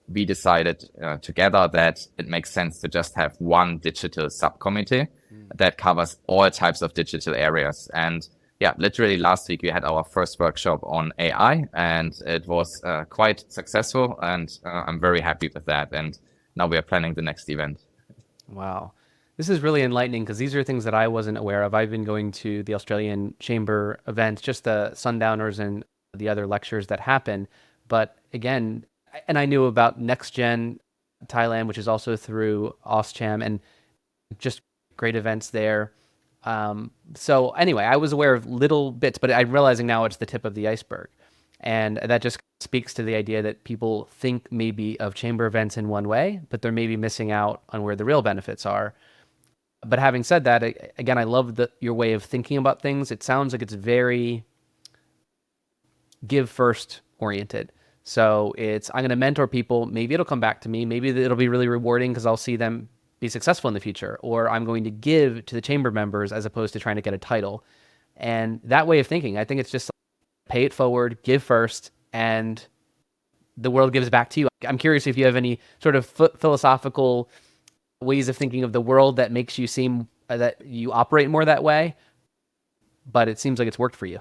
We decided together that it makes sense to just have one digital subcommittee that covers all types of digital areas. And yeah, literally last week we had our first workshop on AI, and it was quite successful, and I'm very happy with that. And now we are planning the next event. Wow. This is really enlightening, because these are things that I wasn't aware of. I've been going to the Australian Chamber events, just the sundowners and the other lectures that happen. But again, and I knew about Next Gen Thailand, which is also through AustCham, and just great events there. So anyway, I was aware of little bits, but I'm realizing now it's the tip of the iceberg. And that just speaks to the idea that people think maybe of chamber events in one way, but they're maybe missing out on where the real benefits are. But having said that, again, I love your way of thinking about things. It sounds like it's very give first oriented. So I'm going to mentor people. Maybe it'll come back to me. Maybe it'll be really rewarding because I'll see them be successful in the future. Or I'm going to give to the chamber members as opposed to trying to get a title. And that way of thinking, I think it's just pay it forward, give first, and the world gives back to you. I'm curious if you have any sort of philosophical ways of thinking of the world that makes you seem that you operate more that way, but it seems like it's worked for you.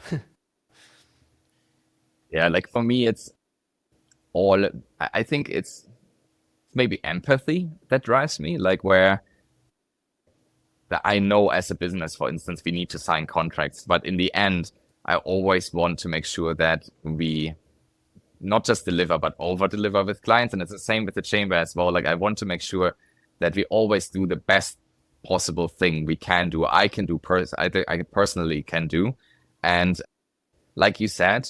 Yeah, like for me, I think it's maybe empathy that drives me, like where I know as a business, for instance, we need to sign contracts, but in the end, I always want to make sure that we not just deliver, but over deliver with clients. And it's the same with the chamber as well. Like I want to make sure that we always do the best possible thing we can do. I personally can do. And like you said,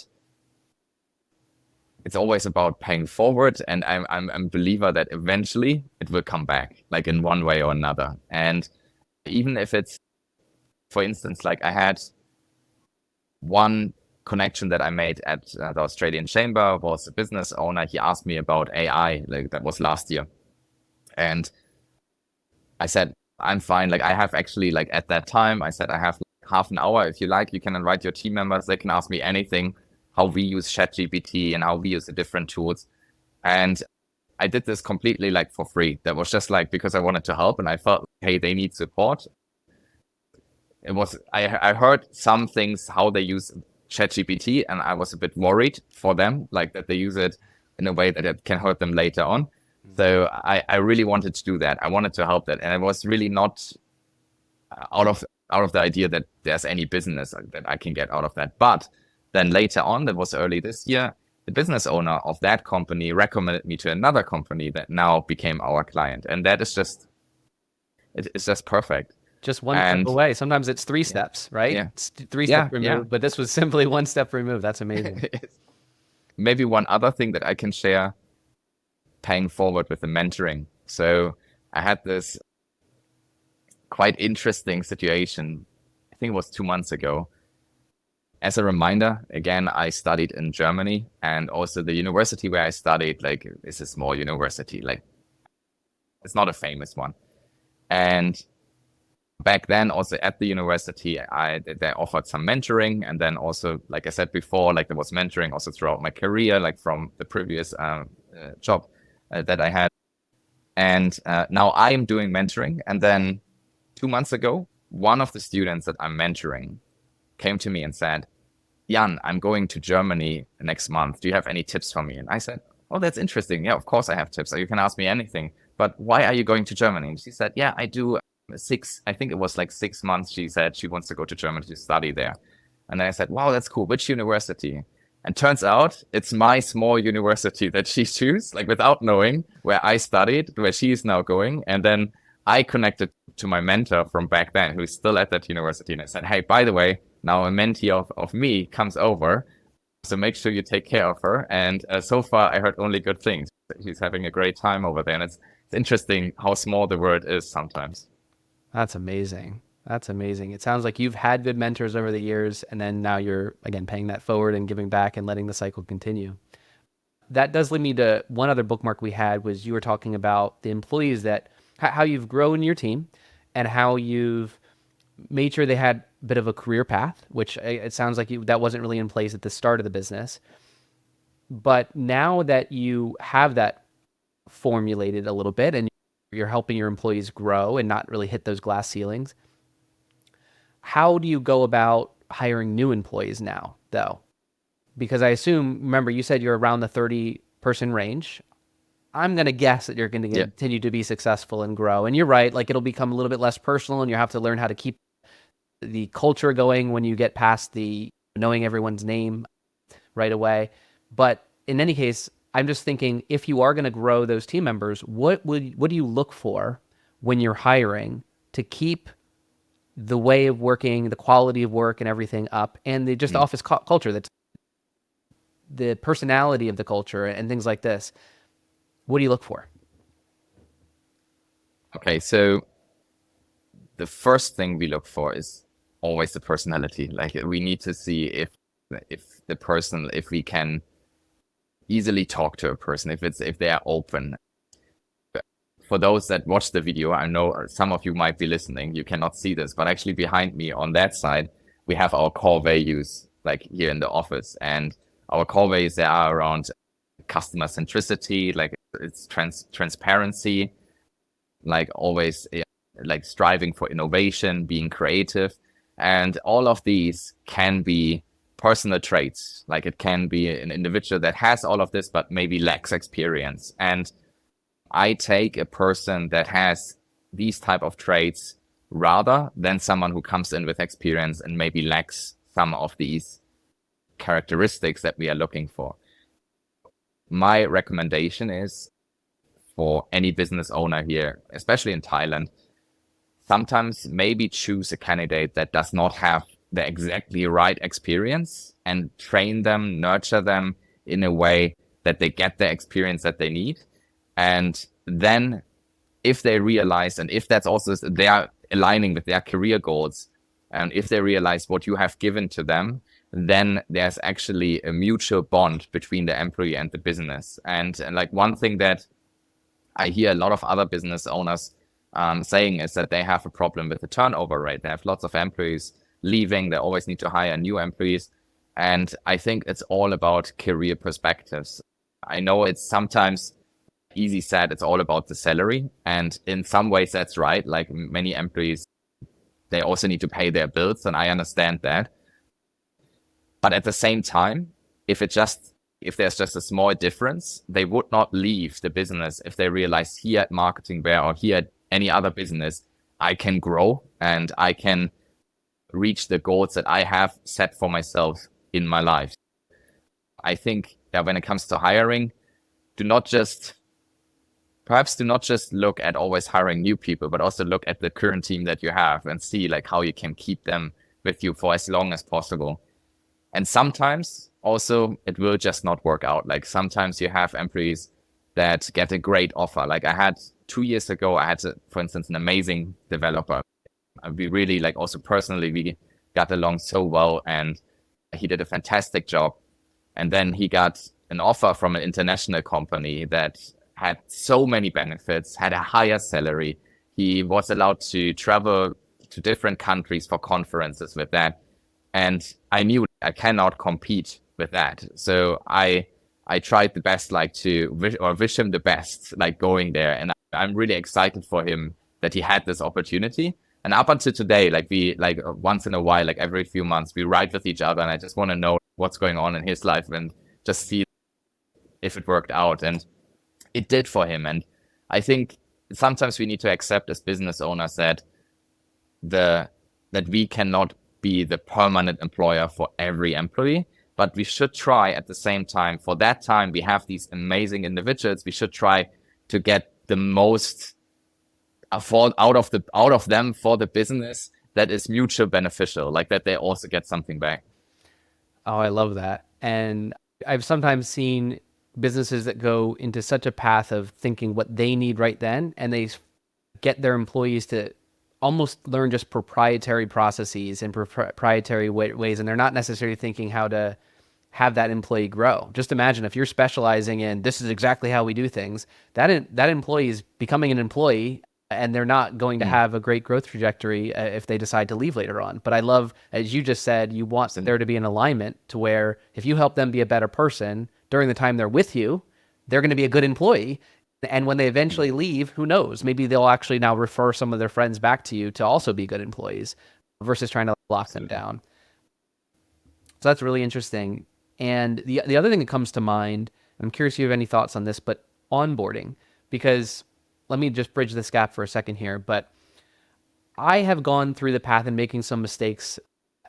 it's always about paying forward. And I'm a believer that eventually it will come back, like in one way or another. And even if it's, for instance, like I had one connection that I made at the Australian Chamber was a business owner. He asked me about AI, like that was last year. And I said, I'm fine. Like I have actually, like at that time, I said, I have like half an hour. If you like, you can invite your team members. They can ask me anything, how we use ChatGPT and how we use the different tools. And I did this completely like for free. That was just like, because I wanted to help and I felt, hey, they need support. I heard some things, how they use ChatGPT, and I was a bit worried for them, like that they use it in a way that it can hurt them later on. So I really wanted to do that. I wanted to help that. And I was really not out of the idea that there's any business that I can get out of that. But then later on, that was early this year, the business owner of that company recommended me to another company that now became our client. And that is just, it's just perfect. Just one step away. Sometimes it's three steps, right? Yeah. It's three steps removed, but this was simply one step removed. That's amazing. Maybe one other thing that I can share, paying forward with the mentoring. So I had this quite interesting situation. I think it was 2 months ago. As a reminder, again, I studied in Germany, and also the university where I studied, like, is a small university. Like, it's not a famous one. And back then, also at the university, they offered some mentoring. And then also, like I said before, like there was mentoring also throughout my career, like from the previous job that I had. And now I am doing mentoring. And then 2 months ago, one of the students that I'm mentoring came to me and said, Jan, I'm going to Germany next month. Do you have any tips for me? And I said, oh, that's interesting. Yeah, of course I have tips. You can ask me anything. But why are you going to Germany? And she said, yeah, I do I think it was like 6 months. She said she wants to go to Germany to study there. And then I said, wow, that's cool. Which university? And turns out it's my small university that she chose, like without knowing where I studied, where she is now going. And then I connected to my mentor from back then, who's still at that university. And I said, hey, by the way, now a mentee of me comes over. So make sure you take care of her. And so far, I heard only good things. She's having a great time over there. And it's interesting how small the world is sometimes. That's amazing. That's amazing. It sounds like you've had good mentors over the years, and then now you're, again, paying that forward and giving back and letting the cycle continue. That does lead me to one other bookmark we had was you were talking about the employees that, how you've grown your team and how you've made sure they had a bit of a career path, which it sounds like that wasn't really in place at the start of the business. But now that you have that formulated a little bit and you're helping your employees grow and not really hit those glass ceilings, how do you go about hiring new employees now, though? Because I assume, remember, you said you're around the 30-person range. I'm going to guess that you're going to continue to be successful and grow. And you're right, like it'll become a little bit less personal and you have to learn how to keep the culture going when you get past the knowing everyone's name right away. But in any case, I'm just thinking, if you are going to grow those team members, what do you look for when you're hiring to keep the way of working, the quality of work and everything up, and the office culture, that's the personality of the culture and things like this? What do you look for? Okay, so the first thing we look for is always the personality. Like we need to see if the person, if we can easily talk to a person, if they are open. For those that watch the video, I know some of you might be listening, you cannot see this, but actually behind me on that side, we have our core values, like here in the office. And our core values, they are around customer centricity, like it's transparency, like always like striving for innovation, being creative. And all of these can be personal traits. Like it can be an individual that has all of this, but maybe lacks experience. And I take a person that has these type of traits rather than someone who comes in with experience and maybe lacks some of these characteristics that we are looking for. My recommendation is for any business owner here, especially in Thailand, sometimes maybe choose a candidate that does not have the exactly right experience and train them, nurture them in a way that they get the experience that they need. And then if they realize, and if that's also, they are aligning with their career goals, and if they realize what you have given to them, then there's actually a mutual bond between the employee and the business. And like one thing that I hear a lot of other business owners saying is that they have a problem with the turnover rate. They have lots of employees leaving. They always need to hire new employees. And I think it's all about career perspectives. I know it's sometimes easy said, it's all about the salary. And in some ways that's right. Like many employees, they also need to pay their bills. And I understand that. But at the same time, if there's just a small difference, they would not leave the business if they realize here at Marketing Bear or here at any other business, I can grow and I can reach the goals that I have set for myself in my life. I think that when it comes to hiring, perhaps do not just look at always hiring new people, but also look at the current team that you have and see like how you can keep them with you for as long as possible. And sometimes also it will just not work out. Like sometimes you have employees that get a great offer. Like I had 2 years ago, I had, for instance, an amazing developer. We really like also personally, we got along so well and he did a fantastic job. And then he got an offer from an international company that had so many benefits, had a higher salary. He was allowed to travel to different countries for conferences with that. And I knew I cannot compete with that. So I tried the best, like to wish him the best, like going there. And I'm really excited for him that he had this opportunity. And up until today, like we like once in a while, like every few months, we write with each other, and I just want to know what's going on in his life and just see if it worked out. And it did for him. And I think sometimes we need to accept as business owners that we cannot be the permanent employer for every employee, but we should try at the same time. For that time, we have these amazing individuals. We should try to get the most out of them for the business that is mutually beneficial, like that they also get something back. Oh, I love that. And I've sometimes seen businesses that go into such a path of thinking what they need right then, and they get their employees to almost learn just proprietary processes and proprietary ways, and they're not necessarily thinking how to have that employee grow. Just imagine if you're specializing in this is exactly how we do things, that employee is becoming an employee, and they're not going to have a great growth trajectory if they decide to leave later on. But I love, as you just said, you want there to be an alignment to where if you help them be a better person during the time they're with you, they're going to be a good employee. And when they eventually leave, who knows? Maybe they'll actually now refer some of their friends back to you to also be good employees versus trying to lock them down. So that's really interesting. And the other thing that comes to mind, I'm curious if you have any thoughts on this, but onboarding, because let me just bridge this gap for a second here. But I have gone through the path and making some mistakes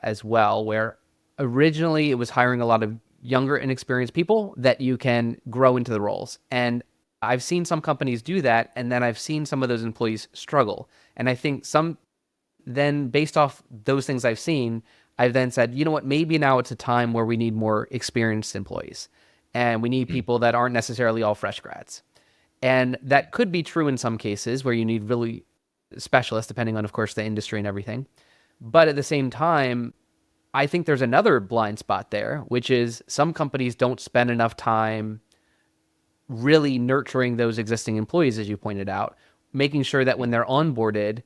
as well, where originally it was hiring a lot of younger, inexperienced people that you can grow into the roles. And I've seen some companies do that, and then I've seen some of those employees struggle. And I think then based off those things I've seen, I've then said, you know what, maybe now it's a time where we need more experienced employees, and we need people that aren't necessarily all fresh grads. And that could be true in some cases where you need really specialists, depending on, of course, the industry and everything. But at the same time, I think there's another blind spot there, which is some companies don't spend enough time really nurturing those existing employees, as you pointed out, making sure that when they're onboarded,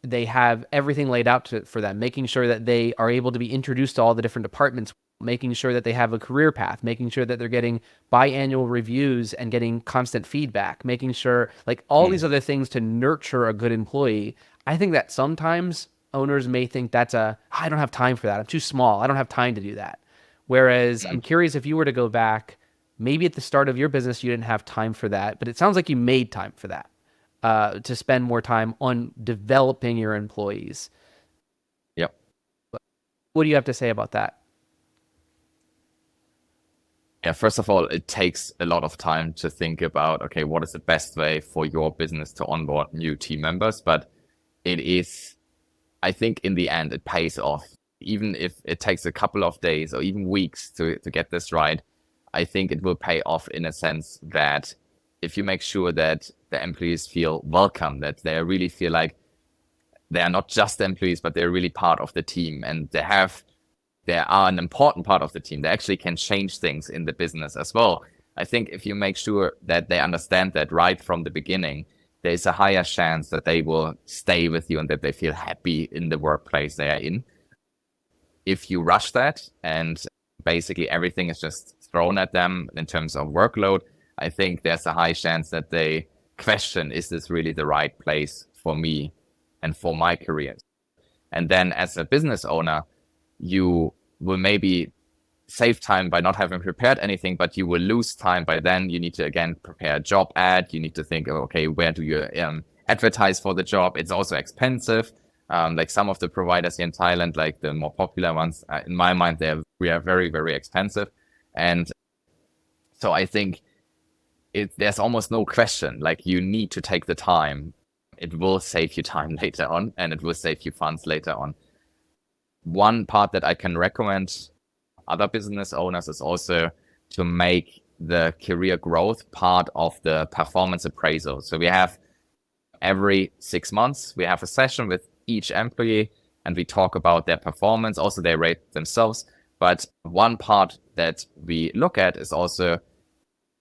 they have everything laid out for them, making sure that they are able to be introduced to all the different departments, making sure that they have a career path, making sure that they're getting biannual reviews and getting constant feedback, making sure like all these other things to nurture a good employee. I think that sometimes owners may think I don't have time for that. I'm too small. I don't have time to do that. Whereas I'm curious if you were to go back, maybe at the start of your business, you didn't have time for that, but it sounds like you made time for that, to spend more time on developing your employees. Yep. What do you have to say about that? Yeah, first of all, it takes a lot of time to think about, okay, what is the best way for your business to onboard new team members? But I think in the end, it pays off. Even if it takes a couple of days or even weeks to get this right, I think it will pay off in a sense that if you make sure that the employees feel welcome, that they really feel like they are not just employees, but they're really part of the team, and they are an important part of the team. They actually can change things in the business as well. I think if you make sure that they understand that right from the beginning, there's a higher chance that they will stay with you and that they feel happy in the workplace they are in. If you rush that and basically everything is just thrown at them in terms of workload, I think there's a high chance that they question, is this really the right place for me and for my career? And then as a business owner, you will maybe save time by not having prepared anything, but you will lose time by then. You need to again prepare a job ad. You need to think, okay, where do you advertise for the job? It's also expensive. Like some of the providers here in Thailand, like the more popular ones, in my mind, we are very, very expensive. And so I think there's almost no question, like you need to take the time. It will save you time later on, and it will save you funds later on. One part that I can recommend other business owners is also to make the career growth part of the performance appraisal. So we have every 6 months, we have a session with each employee and we talk about their performance. Also, they rate themselves. But one part that we look at is also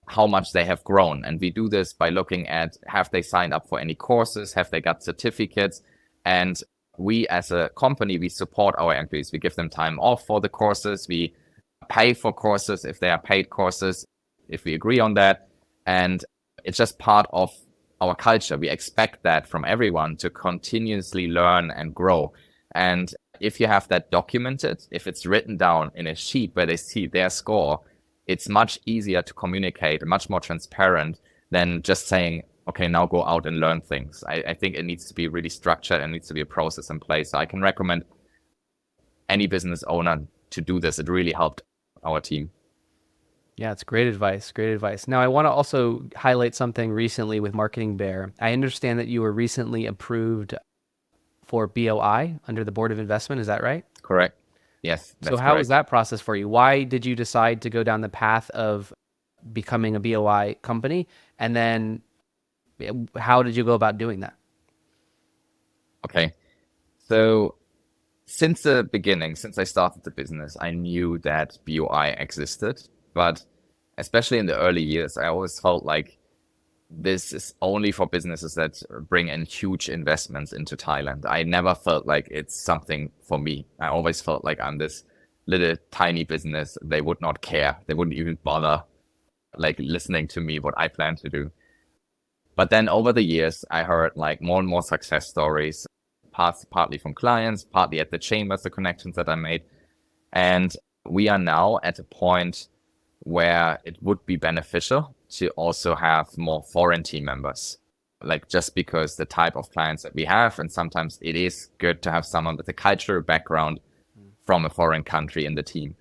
how much they have grown. And we do this by looking at, have they signed up for any courses? Have they got certificates? And we as a company, we support our employees. We give them time off for the courses. We pay for courses if they are paid courses, if we agree on that. And it's just part of our culture. We expect that from everyone to continuously learn and grow. And if you have that documented, if it's written down in a sheet where they see their score, it's much easier to communicate, much more transparent than just saying, okay, now go out and learn things. I think it needs to be really structured and needs to be a process in place. So I can recommend any business owner to do this. It really helped our team. Yeah, it's great advice. Great advice. Now, I want to also highlight something recently with Marketing Bear. I understand that you were recently approved for BOI under the Board of Investment. Is that right? Correct. Yes. So how was that process for you? Why did you decide to go down the path of becoming a BOI company? And then how did you go about doing that? Okay. So since the beginning, since I started the business, I knew that BOI existed. But especially in the early years, I always felt like this is only for businesses that bring in huge investments into Thailand. I never felt like it's something for me. I always felt like I'm this little tiny business. They would not care. They wouldn't even bother like listening to me, what I plan to do. But then over the years, I heard like more and more success stories, partly from clients, partly at the chambers, the connections that I made. And we are now at a point where it would be beneficial to also have more foreign team members, like just because the type of clients that we have, and sometimes it is good to have someone with a cultural background from a foreign country in the team.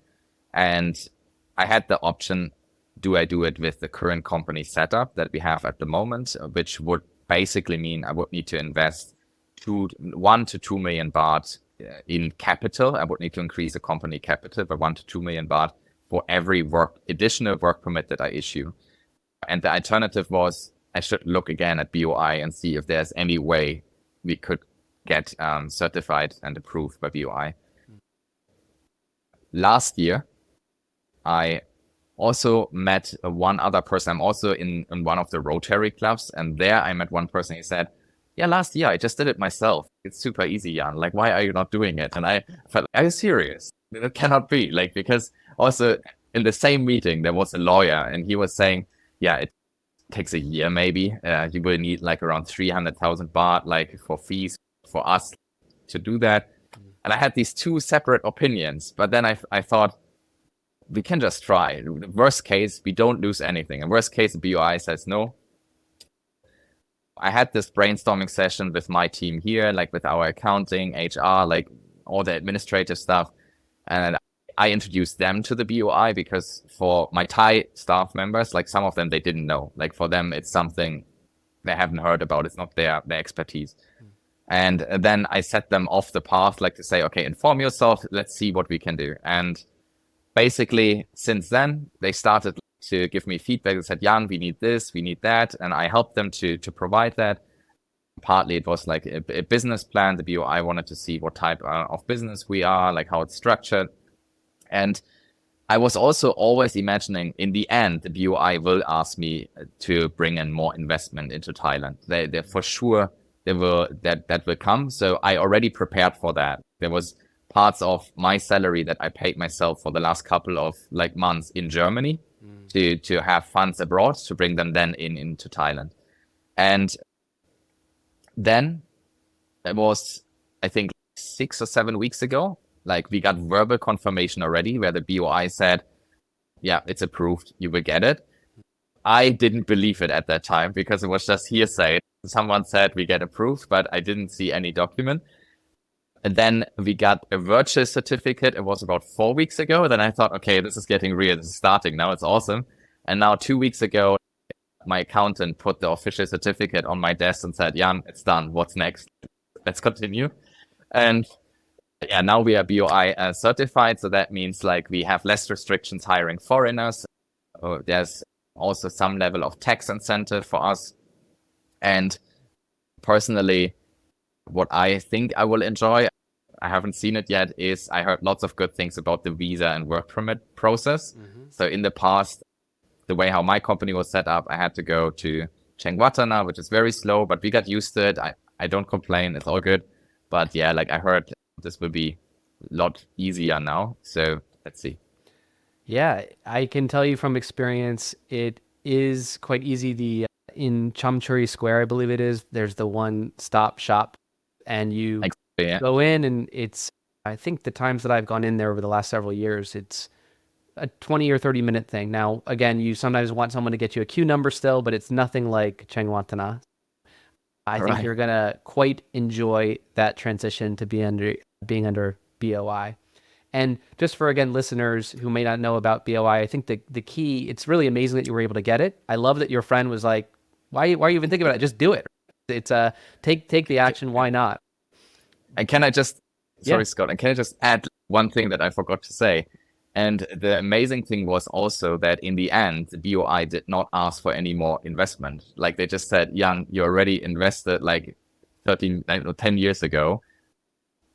And I had the option, do I do it with the current company setup that we have at the moment, which would basically mean I would need to invest 1 to 2 million baht in capital. I would need to increase the company capital by 1 to 2 million baht for every additional work permit that I issue. And the alternative was I should look again at BOI and see if there's any way we could get certified and approved by BOI. Last year, I also met one other person. I'm also in one of the Rotary clubs, and there I met one person. He said, yeah, last year I just did it myself. It's super easy, Jan. Like, why are you not doing it? And I felt, are you serious? It cannot be. Like, because also in the same meeting, there was a lawyer and he was saying, yeah, it takes a year maybe. You will need like around 300,000 baht, like for fees for us to do that. And I had these two separate opinions, but then I thought, we can just try. Worst case, we don't lose anything. And worst case, BOI says no. I had this brainstorming session with my team here, like with our accounting, HR, like all the administrative stuff. And I introduced them to the BOI because for my Thai staff members, like some of them, they didn't know. Like for them, it's something they haven't heard about. It's not their expertise. And then I set them off the path, like to say, okay, inform yourself. Let's see what we can do. And basically, since then, they started to give me feedback. They said, Jan, we need this, we need that. And I helped them to provide that. Partly it was like a business plan. The BOI wanted to see what type of business we are, like how it's structured. And I was also always imagining in the end, the BOI will ask me to bring in more investment into Thailand. They for sure, that will come. So I already prepared for that. There was parts of my salary that I paid myself for the last couple of like months in Germany to have funds abroad to bring them then into Thailand. And then it was, I think, 6 or 7 weeks ago, like we got verbal confirmation already where the BOI said, yeah, it's approved, you will get it. I didn't believe it at that time because it was just hearsay. Someone said we get approved, but I didn't see any document. And then we got a virtual certificate. It was about 4 weeks ago. Then I thought, okay, this is getting real. This is starting now. It's awesome. And now 2 weeks ago, my accountant put the official certificate on my desk and said, Jan, it's done. What's next? Let's continue. And yeah, now we are BOI certified. So that means like we have less restrictions hiring foreigners. There's also some level of tax incentive for us. And personally, what I think I will enjoy, I haven't seen it yet, is I heard lots of good things about the visa and work permit process. So in the past, the way how my company was set up, I had to go to Chengwatana, which is very slow, but we got used to it. I don't complain. It's all good. But yeah, like I heard this will be a lot easier now. So let's see. Yeah, I can tell you from experience, it is quite easy. In Chamchuri Square, I believe it is, there's the one-stop shop, and you go in, and I think the times that I've gone in there over the last several years, it's a 20 or 30-minute thing. Now, again, you sometimes want someone to get you a queue number still, but it's nothing like Chengwatana. I think you're going to quite enjoy that transition to being under BOI. And just for, again, listeners who may not know about BOI, I think the key, it's really amazing that you were able to get it. I love that your friend was like, why are you even thinking about it? Just do it. It's take the action. Why not? And can I just, sorry, Scott, and can I just add one thing that I forgot to say? And the amazing thing was also that in the end, the BOI did not ask for any more investment. Like they just said, Jan, you already invested like 10 years ago.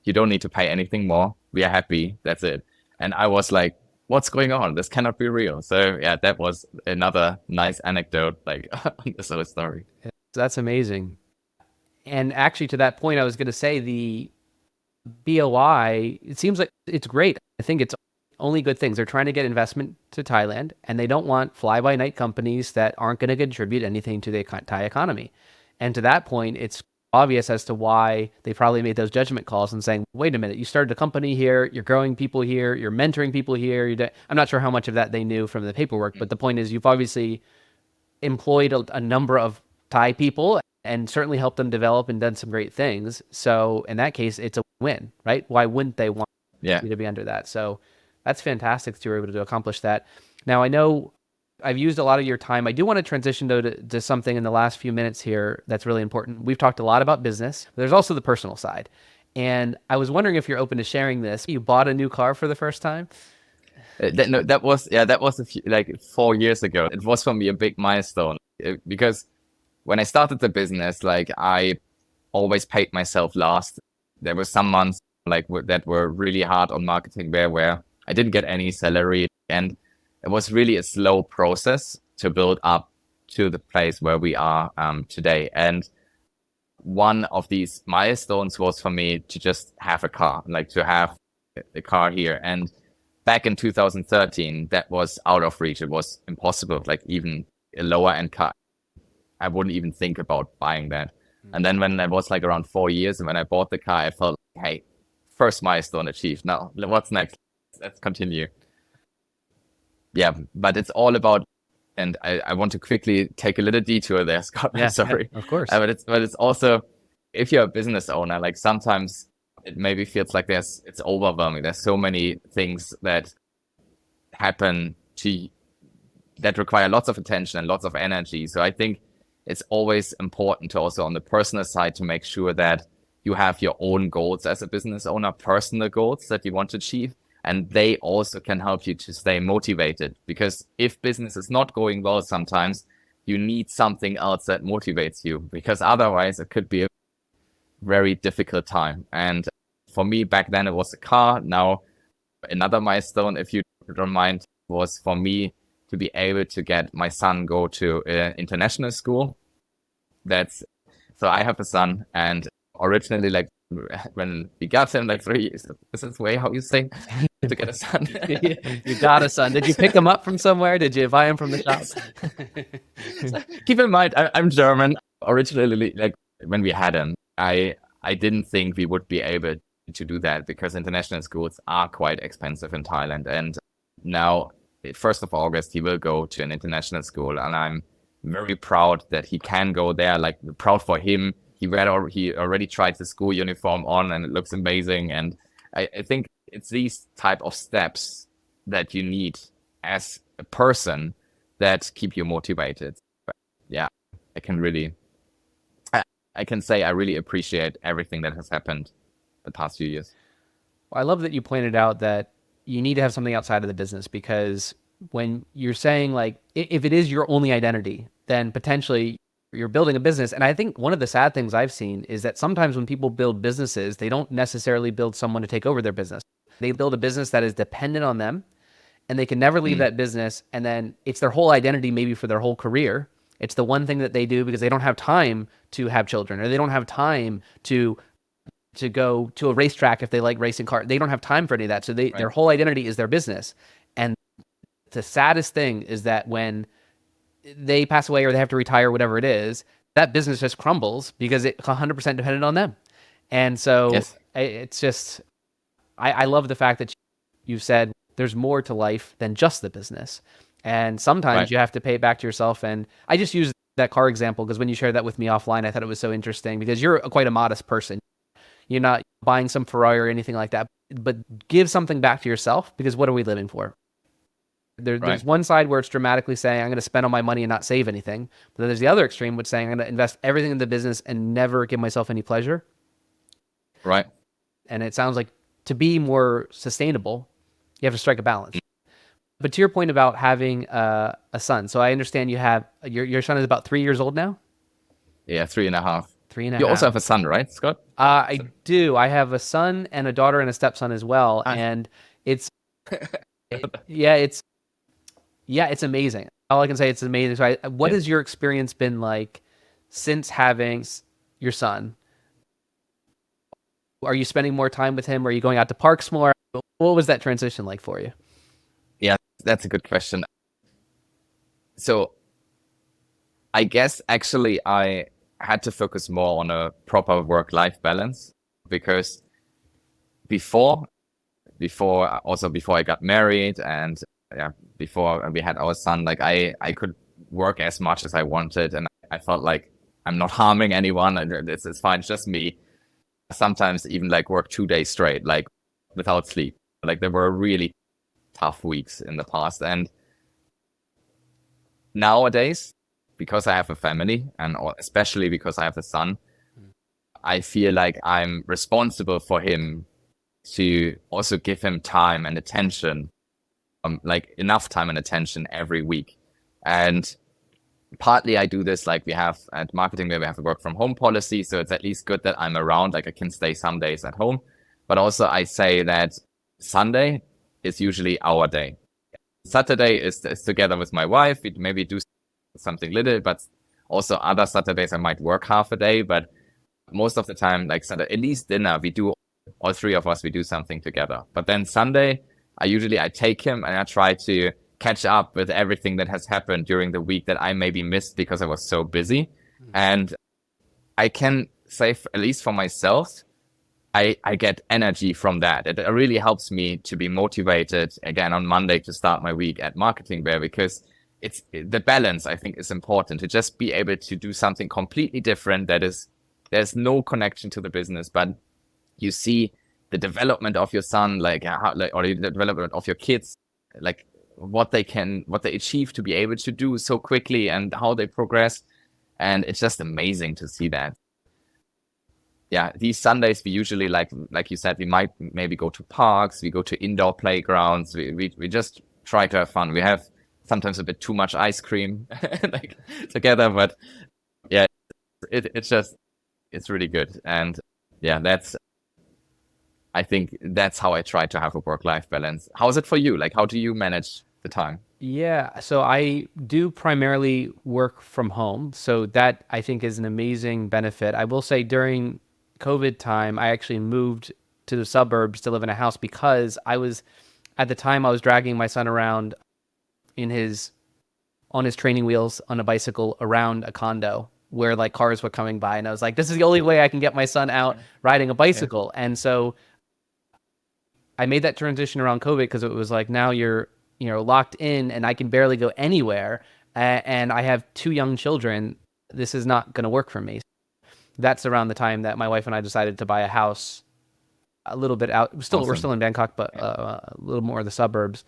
You don't need to pay anything more. We are happy. That's it. And I was like, what's going on? This cannot be real. So yeah, that was another nice anecdote, like on this other story. That's amazing. And actually to that point, I was going to say the BOI, it seems like it's great. I think it's only good things. They're trying to get investment to Thailand, and they don't want fly-by-night companies that aren't going to contribute anything to the Thai economy. And to that point, it's obvious as to why they probably made those judgment calls and saying, wait a minute, you started a company here, you're growing people here, you're mentoring people here. I'm not sure how much of that they knew from the paperwork, but the point is you've obviously employed a number of Thai people and certainly helped them develop and done some great things. So in that case, it's a win, right? Why wouldn't they want you to be under that? So that's fantastic that you were able to accomplish that. Now, I know I've used a lot of your time. I do want to transition though to something in the last few minutes here that's really important. We've talked a lot about business, but there's also the personal side. And I was wondering if you're open to sharing this. You bought a new car for the first time? That was a few, like 4 years ago. It was for me a big milestone because when I started the business, like I always paid myself last. There were some months like that were really hard on marketing where I didn't get any salary, and it was really a slow process to build up to the place where we are today. And one of these milestones was for me to just have a car, like to have a car here. And back in 2013, that was out of reach. It was impossible, like even a lower end car. I wouldn't even think about buying that. And then when I was like around 4 years and when I bought the car, I felt, hey, first milestone achieved. Now, what's next? Let's continue. Yeah, but it's all about, and I want to quickly take a little detour there, Scott. Yeah, sorry. Yeah, of course. But it's also, if you're a business owner, like sometimes it maybe feels like it's overwhelming. There's so many things that happen that require lots of attention and lots of energy. So I think it's always important to also on the personal side to make sure that you have your own goals as a business owner, personal goals that you want to achieve. And they also can help you to stay motivated, because if business is not going well, sometimes you need something else that motivates you, because otherwise it could be a very difficult time. And for me back then it was a car. Now another milestone, if you don't mind, was for me to be able to get my son go to international school. So I have a son, and originally, like when we got him, like 3 years, this is the way how you say to get a son. You got a son. Did you pick him up from somewhere? Did you buy him from the shop? So, keep in mind, I'm German. Originally, like when we had him, I didn't think we would be able to do that because international schools are quite expensive in Thailand. And now, 1st of August, he will go to an international school, and I'm very proud that he can go there. Like, proud for him. He already tried the school uniform on, and it looks amazing. And I think it's these type of steps that you need as a person that keep you motivated. But yeah, I can say I really appreciate everything that has happened the past few years. Well, I love that you pointed out that you need to have something outside of the business, because when you're saying, like, if it is your only identity, then potentially you're building a business. And I think one of the sad things I've seen is that sometimes when people build businesses, they don't necessarily build someone to take over their business. They build a business that is dependent on them, and they can never leave that business. And then it's their whole identity, maybe for their whole career. It's the one thing that they do because they don't have time to have children, or they don't have time to go to a racetrack if they like racing cars. They don't have time for any of that. So their whole identity is their business. And the saddest thing is that when they pass away or they have to retire, whatever it is, that business just crumbles because it's 100% dependent on them. And so it's just, I love the fact that you've said there's more to life than just the business. And sometimes you have to pay it back to yourself. And I just use that car example because when you shared that with me offline, I thought it was so interesting because you're quite a modest person. You're not buying some Ferrari or anything like that, but give something back to yourself, because what are we living for? There's one side where it's dramatically saying, I'm going to spend all my money and not save anything. But then there's the other extreme, which saying, I'm going to invest everything in the business and never give myself any pleasure. Right. And it sounds like to be more sustainable, you have to strike a balance. But to your point about having a son, so I understand you have, your son is about 3 years old now? Yeah, 3.5. 3.5. You also have a son, right, Scott? I do. I have a son and a daughter and a stepson as well. And it's, it's amazing. All I can say, it's amazing. So what has your experience been like since having your son? Are you spending more time with him? Are you going out to parks more? What was that transition like for you? Yeah, that's a good question. So I guess actually I had to focus more on a proper work-life balance, because before I got married and before we had our son, like I could work as much as I wanted, and I felt like I'm not harming anyone, and it's fine, it's just me. Sometimes even like work 2 days straight, like without sleep. Like there were really tough weeks in the past. And nowadays, because I have a family, and especially because I have a son, I feel like I'm responsible for him to also give him time and attention, like enough time and attention every week. And partly I do this, like we have at marketing where we have a work from home policy. So it's at least good that I'm around, like I can stay some days at home. But also I say that Sunday is usually our day. Saturday is together with my wife. We maybe do something little, but also other Saturdays I might work half a day. But most of the time, like Saturday, at least dinner, we do, all three of us, we do something together. But then Sunday, I take him and I try to catch up with everything that has happened during the week that I maybe missed because I was so busy. And I can say, at least for myself, I get energy from that. It really helps me to be motivated again on Monday to start my week at Marketing Bear, because it's the balance, I think, is important, to just be able to do something completely different that is, there's no connection to the business, but you see the development of your son, or the development of your kids, like what they achieve to be able to do so quickly and how they progress. And it's just amazing to see that. Yeah, these Sundays, we usually, like you said, we might maybe go to parks, we go to indoor playgrounds, we just try to have fun. We have sometimes a bit too much ice cream like together, but yeah, it's really good. And yeah, I think that's how I try to have a work-life balance. How is it for you? Like, how do you manage the time? Yeah, so I do primarily work from home. So that, I think, is an amazing benefit. I will say during COVID time, I actually moved to the suburbs to live in a house because at the time I was dragging my son around on his training wheels on a bicycle around a condo where like cars were coming by. And I was like, this is the only way I can get my son out riding a bicycle. Yeah. And so I made that transition around COVID because it was like, now you're, locked in and I can barely go anywhere. And I have two young children. This is not going to work for me. That's around the time that my wife and I decided to buy a house a little bit out. We're Awesome. still in Bangkok, but a little more in the suburbs.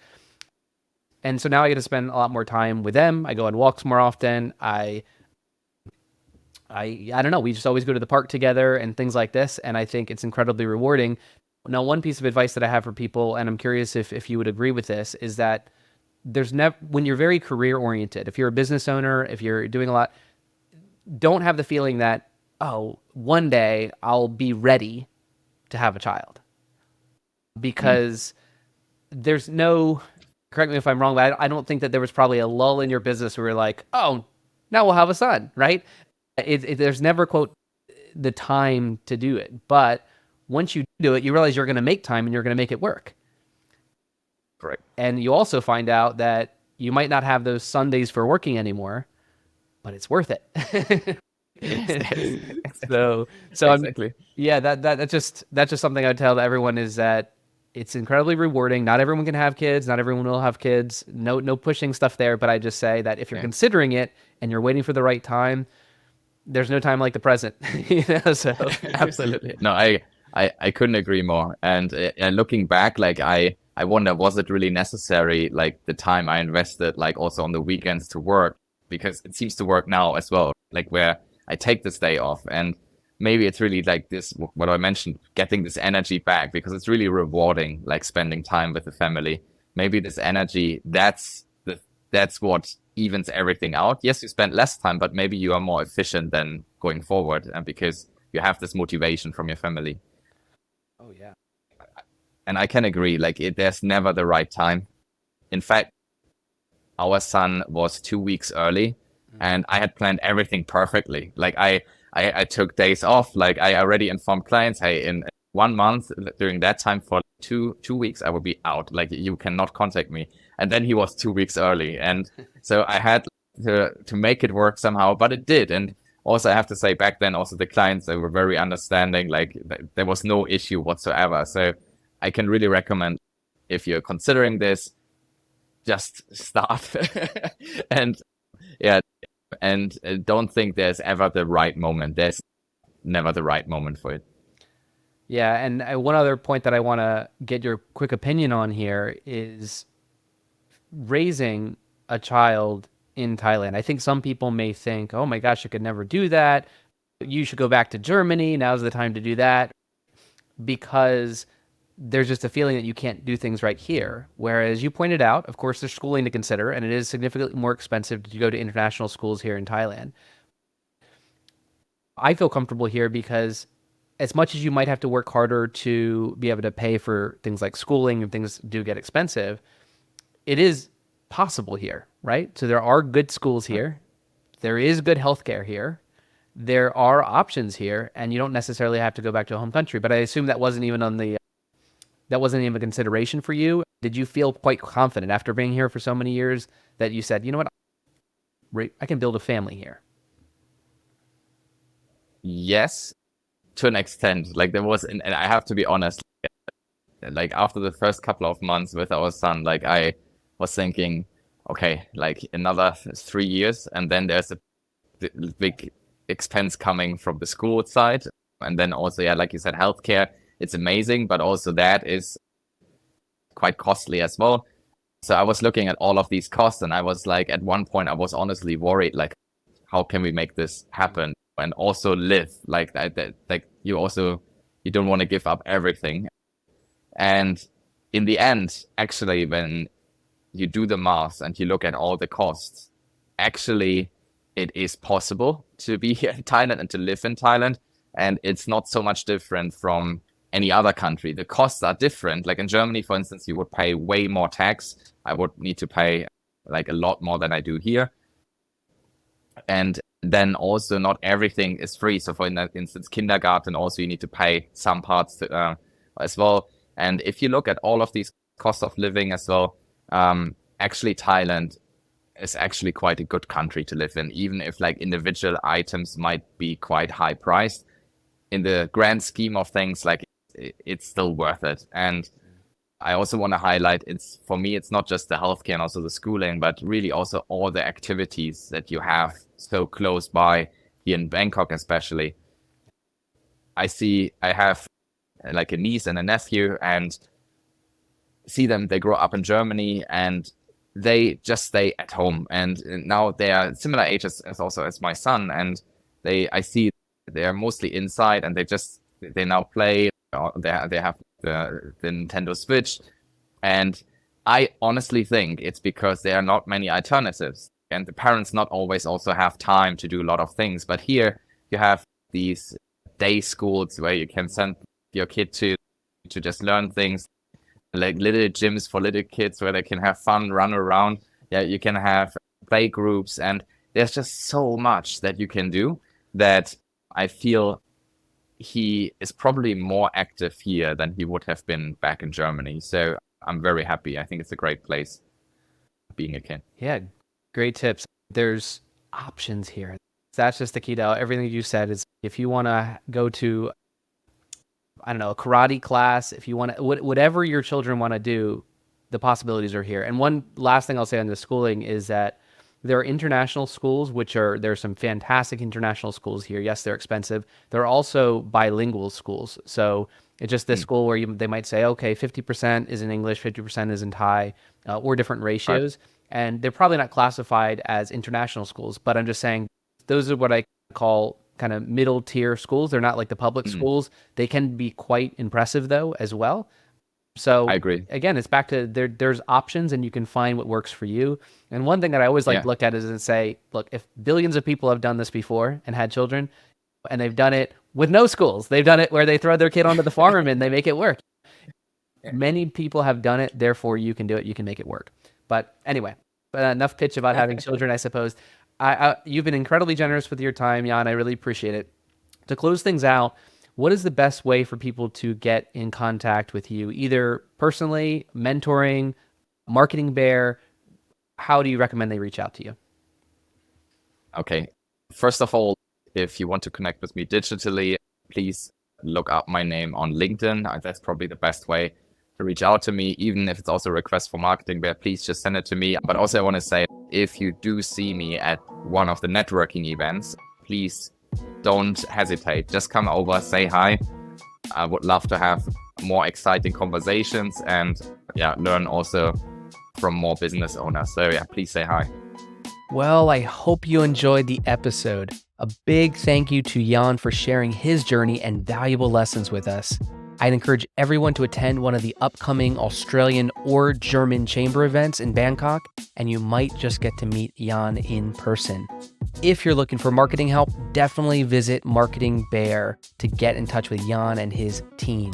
And so now I get to spend a lot more time with them. I go on walks more often. I don't know. We just always go to the park together and things like this. And I think it's incredibly rewarding. Now, one piece of advice that I have for people, and I'm curious if you would agree with this, is that when you're very career oriented, if you're a business owner, if you're doing a lot, don't have the feeling that, oh, one day I'll be ready to have a child. Mm, Because there's no, correct me if I'm wrong, but I don't think that there was probably a lull in your business where you're like, oh, now we'll have a son, right? There's never, quote, the time to do it. But once you do it, you realize you're going to make time and you're going to make it work. correct. And you also find out that you might not have those Sundays for working anymore, but it's worth it. Yes, yes, So exactly. that's just something I would tell everyone, is that it's incredibly rewarding. Not everyone can have kids. Not everyone will have kids. No pushing stuff there. But I just say that if you're Yeah, considering it and you're waiting for the right time, there's no time like the present. So absolutely. No, I couldn't agree more. And looking back, like I wonder, was it really necessary? Like the time I invested, like also on the weekends to work, because it seems to work now as well. Like where I take this day off, and maybe it's really like this, what I mentioned, getting this energy back, because it's really rewarding, like spending time with the family. Maybe this energy, that's what evens everything out. Yes, you spend less time, but maybe you are more efficient than going forward, and because you have this motivation from your family. oh yeah. And I can agree, like there's never the right time. In fact, our son was 2 weeks early, and I had planned everything perfectly. Like I took days off. Like I already informed clients, hey, in 1 month during that time for two weeks, I will be out. Like you cannot contact me. And then he was 2 weeks early. And so I had to make it work somehow, but it did. And also I have to say back then, also the clients, they were very understanding. Like there was no issue whatsoever. So I can really recommend, if you're considering this, just start. And yeah, and don't think there's ever the right moment. There's never the right moment for it. Yeah, and one other point that I want to get your quick opinion on here is raising a child in Thailand. I think some people may think, oh my gosh, I could never do that. You should go back to Germany. Now's the time to do that, because there's just a feeling that you can't do things right here. Whereas you pointed out, of course, there's schooling to consider, and it is significantly more expensive to go to international schools here in Thailand. I feel comfortable here because as much as you might have to work harder to be able to pay for things like schooling, and things do get expensive, it is possible here, right? So there are good schools here. There is good healthcare here. There are options here, and you don't necessarily have to go back to a home country. But I assume that wasn't even a consideration for you. Did you feel quite confident after being here for so many years that you said, you know what, I can build a family here? Yes, to an extent. Like there was, and I have to be honest, like after the first couple of months with our son, like I was thinking, okay, like another 3 years, and then there's a big expense coming from the school side. And then also, yeah, like you said, healthcare, it's amazing, but also that is quite costly as well. So I was looking at all of these costs, and I was like, at one point, I was honestly worried, like, how can we make this happen and also live like that like you don't want to give up everything. And in the end, actually, when you do the math and you look at all the costs, actually, it is possible to be here in Thailand and to live in Thailand. And it's not so much different from any other country. The costs are different. Like in Germany, for instance, you would pay way more tax. I would need to pay like a lot more than I do here. And then also not everything is free. So for instance, kindergarten, also you need to pay some parts as well. And if you look at all of these costs of living as well, actually Thailand is actually quite a good country to live in, even if like individual items might be quite high priced. In the grand scheme of things, like it's still worth it. And I also want to highlight, for me, it's not just the healthcare and also the schooling, but really also all the activities that you have so close by here in Bangkok, especially. I have like a niece and a nephew, and see them, they grow up in Germany and they just stay at home. And now they are similar ages as my son. And I see they are mostly inside, and they now play, they have the Nintendo Switch. And I honestly think it's because there are not many alternatives, and the parents not always also have time to do a lot of things. But here you have these day schools where you can send your kid to just learn things, like little gyms for little kids where they can have fun, run around. Yeah, you can have play groups, and there's just so much that you can do that I feel he is probably more active here than he would have been back in Germany. So I'm very happy. I think it's a great place being a kid. Yeah, great tips. There's options here. That's just the key to everything you said. Is if you want to go to, I don't know, a karate class, if you want to, whatever your children want to do, the possibilities are here. And one last thing I'll say on the schooling is that there are international schools, there's some fantastic international schools here. Yes, they're expensive. There are also bilingual schools. So it's just this school where they might say, okay, 50% is in English, 50% is in Thai, or different ratios. Right. And they're probably not classified as international schools, but I'm just saying those are what I call kind of middle tier schools. They're not like the public schools. They can be quite impressive though, as well. So I agree. Again, it's back to there's options, and you can find what works for you. And one thing that I always like to look at is and say, look, if billions of people have done this before and had children, and they've done it with no schools, they've done it where they throw their kid onto the farm and they make it work. Many people have done it, therefore you can do it, you can make it work. But anyway, enough pitch about having children, I suppose. You've been incredibly generous with your time, Jan. I really appreciate it. To close things out, what is the best way for people to get in contact with you, either personally, mentoring, Marketing Bear? How do you recommend they reach out to you? Okay. First of all, if you want to connect with me digitally, please look up my name on LinkedIn. That's probably the best way to reach out to me. Even if it's also a request for Marketing Bear, please just send it to me. But also I want to say, if you do see me at one of the networking events, please don't hesitate. Just come over, say hi. I would love to have more exciting conversations and learn also from more business owners. So please say hi. Well, I hope you enjoyed the episode. A big thank you to Jan for sharing his journey and valuable lessons with us. I'd encourage everyone to attend one of the upcoming Australian or German chamber events in Bangkok, and you might just get to meet Jan in person. If you're looking for marketing help, definitely visit Marketing Bear to get in touch with Jan and his team.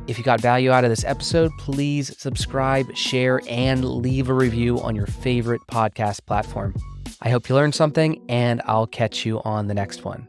If you got value out of this episode, please subscribe, share, and leave a review on your favorite podcast platform. I hope you learned something, and I'll catch you on the next one.